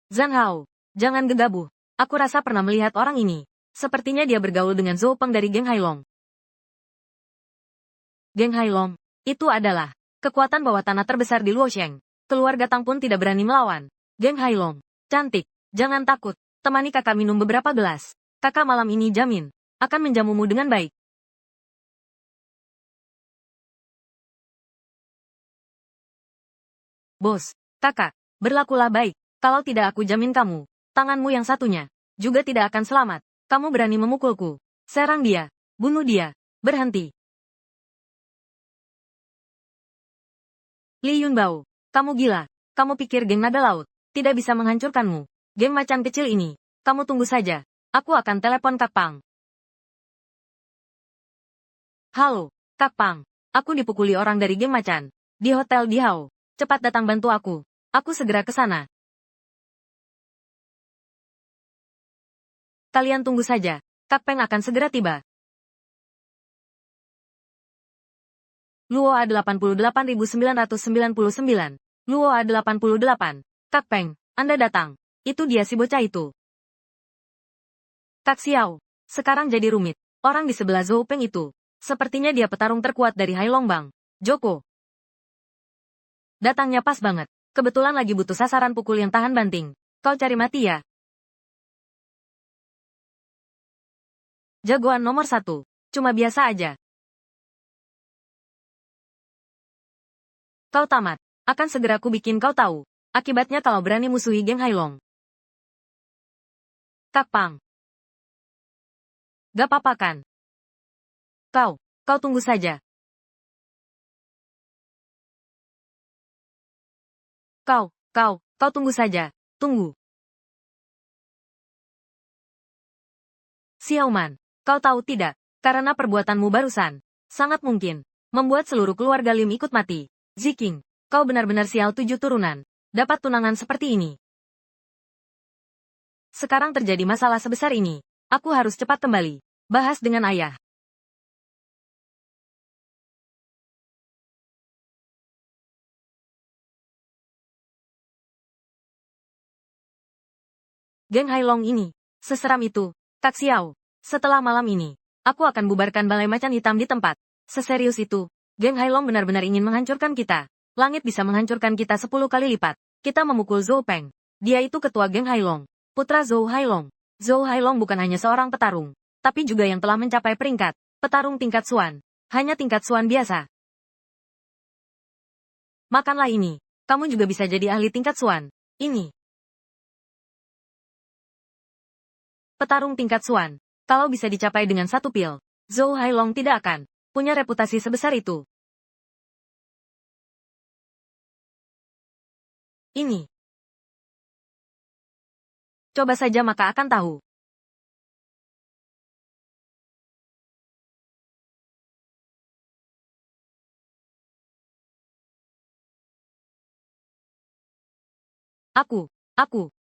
Zhanhao. Jangan gegabah. Aku rasa pernah melihat orang ini. Sepertinya dia bergaul dengan Zhou Peng dari Geng Hailong. Geng Hailong. Itu adalah kekuatan bawah tanah terbesar di Luosheng. Keluarga Tang pun tidak berani melawan. Geng Hailong. Cantik. Jangan takut. Temani kakak minum beberapa gelas. Kakak malam ini jamin akan menjamumu dengan baik. Bos, kakak, berlakulah baik. Kalau tidak aku jamin kamu, tanganmu yang satunya, juga tidak akan selamat. Kamu berani memukulku. Serang dia. Bunuh dia. Berhenti. Li Yunbao, kamu gila. Kamu pikir geng naga laut tidak bisa menghancurkanmu? Geng macan kecil ini. Kamu tunggu saja. Aku akan telepon Kak Pang. Halo, Kak Pang. Aku dipukuli orang dari geng macan. Di Hotel Dihao. Cepat datang bantu aku. Aku segera ke sana. Kalian tunggu saja. Kak Peng akan segera tiba. Luo A88.999. Luo A88. Kak Peng, Anda datang. Itu dia si bocah itu. Kak Xiao. Sekarang jadi rumit. Orang di sebelah Zhou Peng itu. Sepertinya dia petarung terkuat dari Hailongbang. Joko. Datangnya pas banget. Kebetulan lagi butuh sasaran pukul yang tahan banting. Kau cari mati ya? Jagoan nomor 1. Cuma biasa aja. Kau tamat. Akan segera ku bikin kau tahu. Akibatnya kalau berani musuhi geng Hailong. Kak Pang. Gak apa-apa kan? Kau tunggu saja. Kau tunggu saja. Tunggu. Xiaoman, kau tahu tidak? Karena perbuatanmu barusan, sangat mungkin membuat seluruh keluarga Lim ikut mati. Ziking, kau benar-benar sial 7 turunan. Dapat tunangan seperti ini. Sekarang terjadi masalah sebesar ini. Aku harus cepat kembali. Bahas dengan ayah. Geng Hailong ini, seseram itu. Kak Xiao, setelah malam ini, aku akan bubarkan balai macan hitam di tempat. Seserius itu, geng Hailong benar-benar ingin menghancurkan kita. Langit bisa menghancurkan kita 10 kali lipat. Kita memukul Zhou Peng. Dia itu ketua geng Hailong. Putra Zhou Hailong. Zhou Hailong bukan hanya seorang petarung, tapi juga yang telah mencapai peringkat petarung tingkat Xuan. Hanya tingkat Xuan biasa. Makanlah ini. Kamu juga bisa jadi ahli tingkat Xuan. Ini. Petarung tingkat Xuan. Kalau bisa dicapai dengan satu pil, Zhou Hailong tidak akan punya reputasi sebesar itu. Ini. Coba saja maka akan tahu.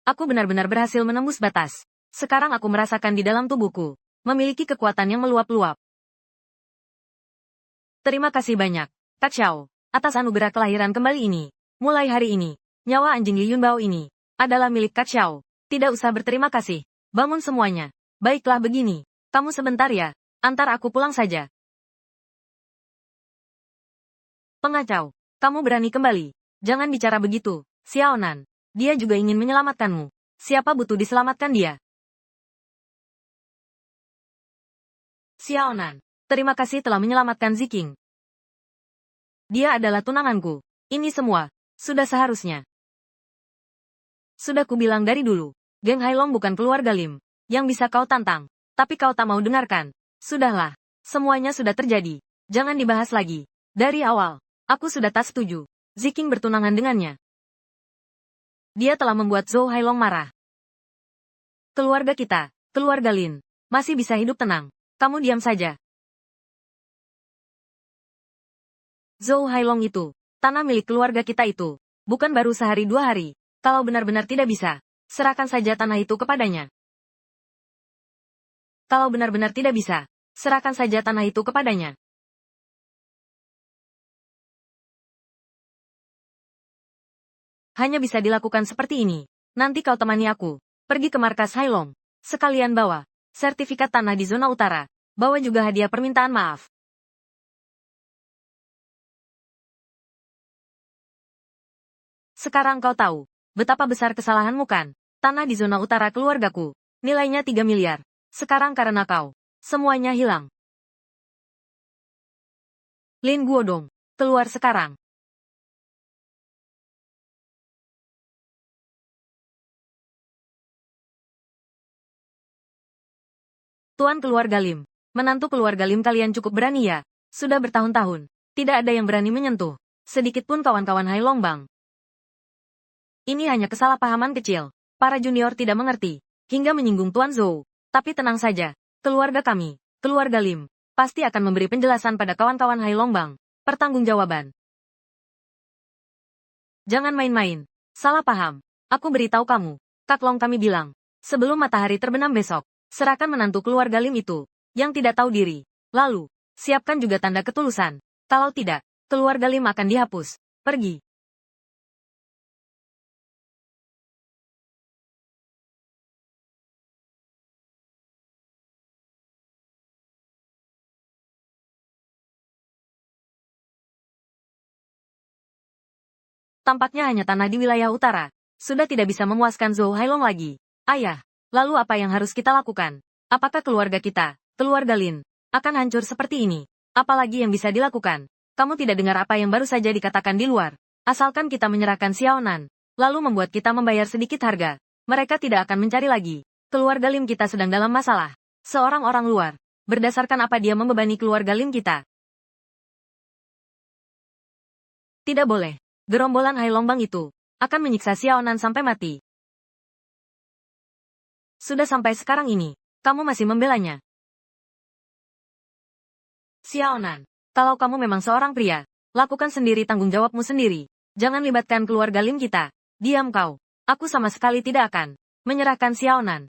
Aku benar-benar berhasil menembus batas. Sekarang aku merasakan di dalam tubuhku, memiliki kekuatan yang meluap-luap. Terima kasih banyak, Kak Xiao, atas anugerah kelahiran kembali ini. Mulai hari ini, nyawa anjing Li Yunbao ini adalah milik Kak Xiao. Tidak usah berterima kasih. Bangun semuanya. Baiklah begini. Kamu sebentar ya. Antar aku pulang saja. Pengacau. Kamu berani kembali. Jangan bicara begitu, Xiaonan. Dia juga ingin menyelamatkanmu. Siapa butuh diselamatkan dia? Xiaonan. Terima kasih telah menyelamatkan Ziking. Dia adalah tunanganku. Ini semua. Sudah seharusnya. Sudah kubilang dari dulu. Geng Hailong bukan keluarga Lim. Yang bisa kau tantang. Tapi kau tak mau dengarkan. Sudahlah. Semuanya sudah terjadi. Jangan dibahas lagi. Dari awal, aku sudah tak setuju. Ziking bertunangan dengannya. Dia telah membuat Zhou Hailong marah. Keluarga kita, keluarga Lin, masih bisa hidup tenang. Kamu diam saja. Zhou Hailong itu, tanah milik keluarga kita itu, bukan baru sehari 2 hari. Kalau benar-benar tidak bisa, serahkan saja tanah itu kepadanya. Kalau benar-benar tidak bisa, serahkan saja tanah itu kepadanya. Hanya bisa dilakukan seperti ini. Nanti kau temani aku. Pergi ke markas Hailong. Sekalian bawa sertifikat tanah di zona utara. Bawa juga hadiah permintaan maaf. Sekarang kau tahu betapa besar kesalahanmu kan? Tanah di zona utara keluargaku. Nilainya 3 miliar. Sekarang karena kau, semuanya hilang. Lin Guodong, keluar sekarang. Tuan keluarga Lim. Menantu keluarga Lim kalian cukup berani ya. Sudah bertahun-tahun. Tidak ada yang berani menyentuh. Sedikit pun kawan-kawan Hailongbang. Ini hanya kesalahpahaman kecil. Para junior tidak mengerti. Hingga menyinggung Tuan Zhou. Tapi tenang saja. Keluarga kami, keluarga Lim, pasti akan memberi penjelasan pada kawan-kawan Hailongbang. Pertanggungjawaban. Jangan main-main. Salah paham. Aku beritahu kamu. Kak Long kami bilang. Sebelum matahari terbenam besok, serahkan menantu keluarga Lim itu, yang tidak tahu diri. Lalu, siapkan juga tanda ketulusan. Kalau tidak, keluarga Lim akan dihapus. Pergi. Tampaknya hanya tanah di wilayah utara. Sudah tidak bisa memuaskan Zhou Hailong lagi. Ayah, lalu apa yang harus kita lakukan? Apakah keluarga kita, keluarga Lin, akan hancur seperti ini? Apalagi yang bisa dilakukan? Kamu tidak dengar apa yang baru saja dikatakan di luar. Asalkan kita menyerahkan Xiaonan, lalu membuat kita membayar sedikit harga, mereka tidak akan mencari lagi. Keluarga Lim kita sedang dalam masalah. Seorang orang luar. Berdasarkan apa dia membebani keluarga Lim kita? Tidak boleh. Gerombolan Hai Longbang itu akan menyiksa Xiaonan sampai mati. Sudah sampai sekarang ini, kamu masih membelanya. Xiaonan, kalau kamu memang seorang pria, lakukan sendiri tanggung jawabmu sendiri. Jangan libatkan keluarga Lim kita. Diam kau. Aku sama sekali tidak akan menyerahkan Xiaonan.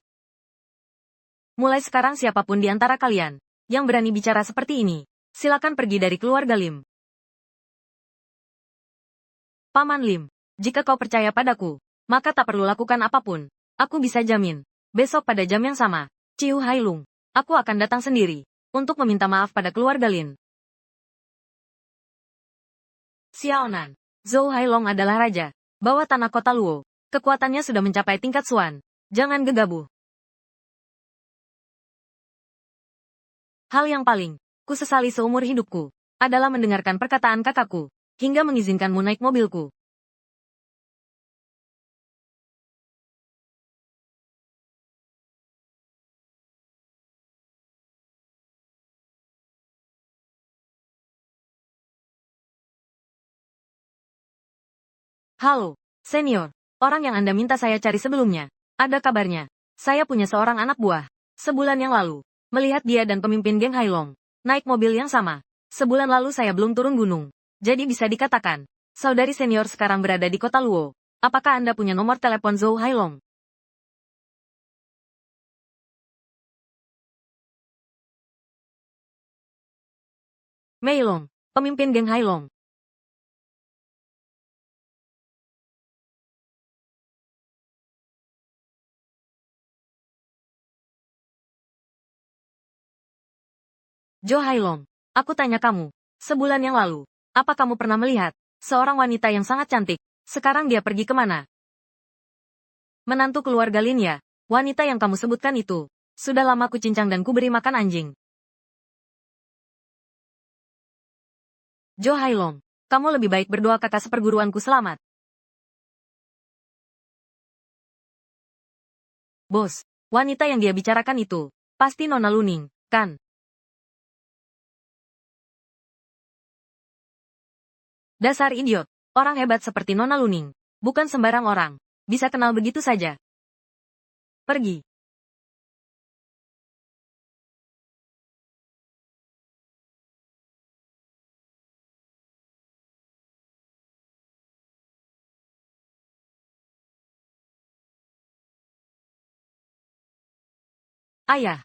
Mulai sekarang siapapun di antara kalian yang berani bicara seperti ini, silakan pergi dari keluarga Lim. Paman Lim, jika kau percaya padaku, maka tak perlu lakukan apapun. Aku bisa jamin, besok pada jam yang sama, Ciu Hailung, aku akan datang sendiri untuk meminta maaf pada keluarga Lin. Xiaonan, Zhou Hailong adalah raja bawah tanah kota Luo. Kekuatannya sudah mencapai tingkat Xuan. Jangan gegabah. Hal yang paling kusesali seumur hidupku adalah mendengarkan perkataan kakakku hingga mengizinkanmu naik mobilku. Halo, senior. Orang yang Anda minta saya cari sebelumnya. Ada kabarnya. Saya punya seorang anak buah. Sebulan yang lalu, melihat dia dan pemimpin geng Hailong naik mobil yang sama. Sebulan lalu saya belum turun gunung. Jadi bisa dikatakan, saudari senior sekarang berada di kota Luo. Apakah Anda punya nomor telepon Zhou Hailong? Mei Long, pemimpin geng Hailong. Jo Hailong, aku tanya kamu, sebulan yang lalu, apa kamu pernah melihat seorang wanita yang sangat cantik? Sekarang dia pergi kemana? Menantu keluarga Lin ya, wanita yang kamu sebutkan itu. Sudah lama kucincang dan kuberi makan anjing. Jo Hailong, kamu lebih baik berdoa kakak seperguruanku selamat. Bos, wanita yang dia bicarakan itu, pasti Nona Luning, kan? Dasar idiot, orang hebat seperti Nona Luning, bukan sembarang orang, bisa kenal begitu saja. Pergi. Ayah,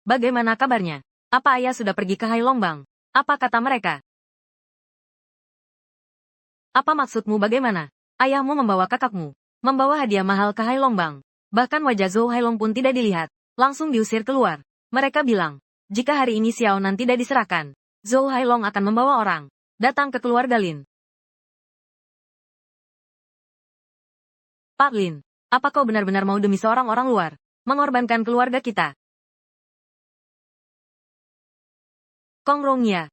bagaimana kabarnya? Apa ayah sudah pergi ke Hailongbang? Apa kata mereka? Apa maksudmu bagaimana? Ayahmu membawa kakakmu, membawa hadiah mahal ke Hailongbang. Bahkan wajah Zhou Hailong pun tidak dilihat, langsung diusir keluar. Mereka bilang, jika hari ini Xiaonan tidak diserahkan, Zhou Hailong akan membawa orang datang ke keluarga Lin. Pak Lin, apa kau benar-benar mau demi seorang orang luar mengorbankan keluarga kita? Kong Rongya,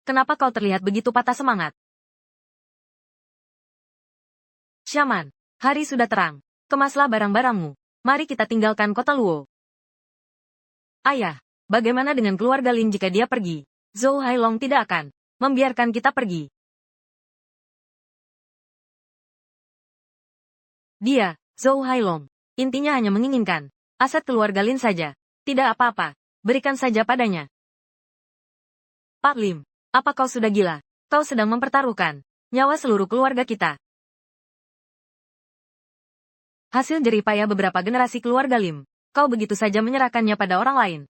kenapa kau terlihat begitu patah semangat? Syaman, hari sudah terang. Kemaslah barang-barangmu. Mari kita tinggalkan kota Luo. Ayah, bagaimana dengan keluarga Lin jika dia pergi? Zhou Hailong tidak akan membiarkan kita pergi. Dia, Zhou Hailong, intinya hanya menginginkan aset keluarga Lin saja. Tidak apa-apa, berikan saja padanya. Pak Lim, apa kau sudah gila? Kau sedang mempertaruhkan nyawa seluruh keluarga kita. Hasil jerih payah beberapa generasi keluarga Lim, kau begitu saja menyerahkannya pada orang lain.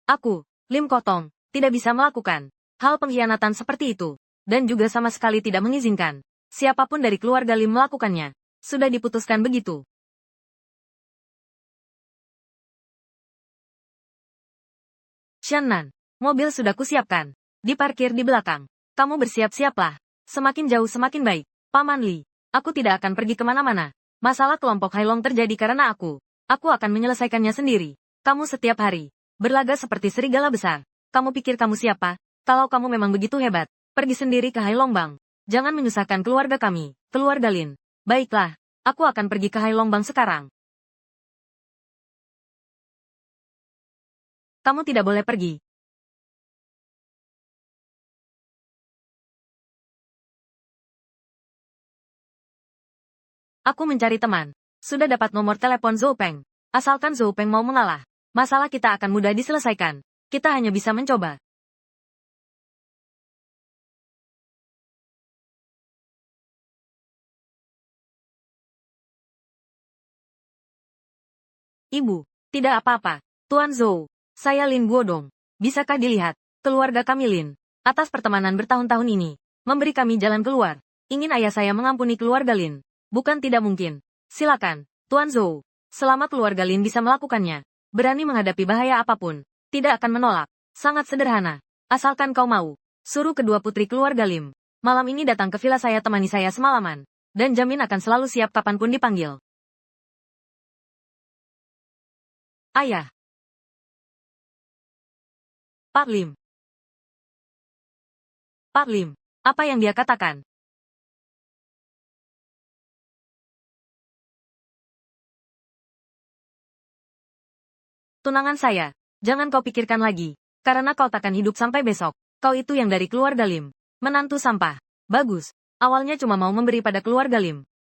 Aku, Lim Kotong, tidak bisa melakukan hal pengkhianatan seperti itu. Dan juga sama sekali tidak mengizinkan siapapun dari keluarga Lim melakukannya. Sudah diputuskan begitu. Shannan, mobil sudah kusiapkan. Diparkir di belakang. Kamu bersiap-siaplah. Semakin jauh semakin baik. Paman Li, aku tidak akan pergi kemana-mana. Masalah kelompok Hailong terjadi karena aku. Aku akan menyelesaikannya sendiri. Kamu setiap hari berlaga seperti serigala besar. Kamu pikir kamu siapa? Kalau kamu memang begitu hebat, pergi sendiri ke Hailong Bang. Jangan menyusahkan keluarga kami, keluarga Lin. Baiklah, aku akan pergi ke Hailong Bang sekarang. Kamu tidak boleh pergi. Aku mencari teman. Sudah dapat nomor telepon Zhou Peng. Asalkan Zhou Peng mau mengalah, masalah kita akan mudah diselesaikan. Kita hanya bisa mencoba. Ibu, tidak apa-apa. Tuan Zhou, saya Lin Guodong. Bisakah dilihat, keluarga kami Lin, atas pertemanan bertahun-tahun ini, memberi kami jalan keluar. Ingin ayah saya mengampuni keluarga Lin. Bukan tidak mungkin. Silakan, Tuan Zhou. Selama keluarga Lin bisa melakukannya, berani menghadapi bahaya apapun, tidak akan menolak. Sangat sederhana. Asalkan kau mau, suruh kedua putri keluarga Lim malam ini datang ke villa saya temani saya semalaman. Dan jamin akan selalu siap kapanpun dipanggil. Ayah. Pak Lim. Pak Lim. Apa yang dia katakan? Tunangan saya. Jangan kau pikirkan lagi. Karena kau takkan hidup sampai besok. Kau itu yang dari keluarga Lim. Menantu sampah. Bagus. Awalnya cuma mau memberi pada keluarga Lim.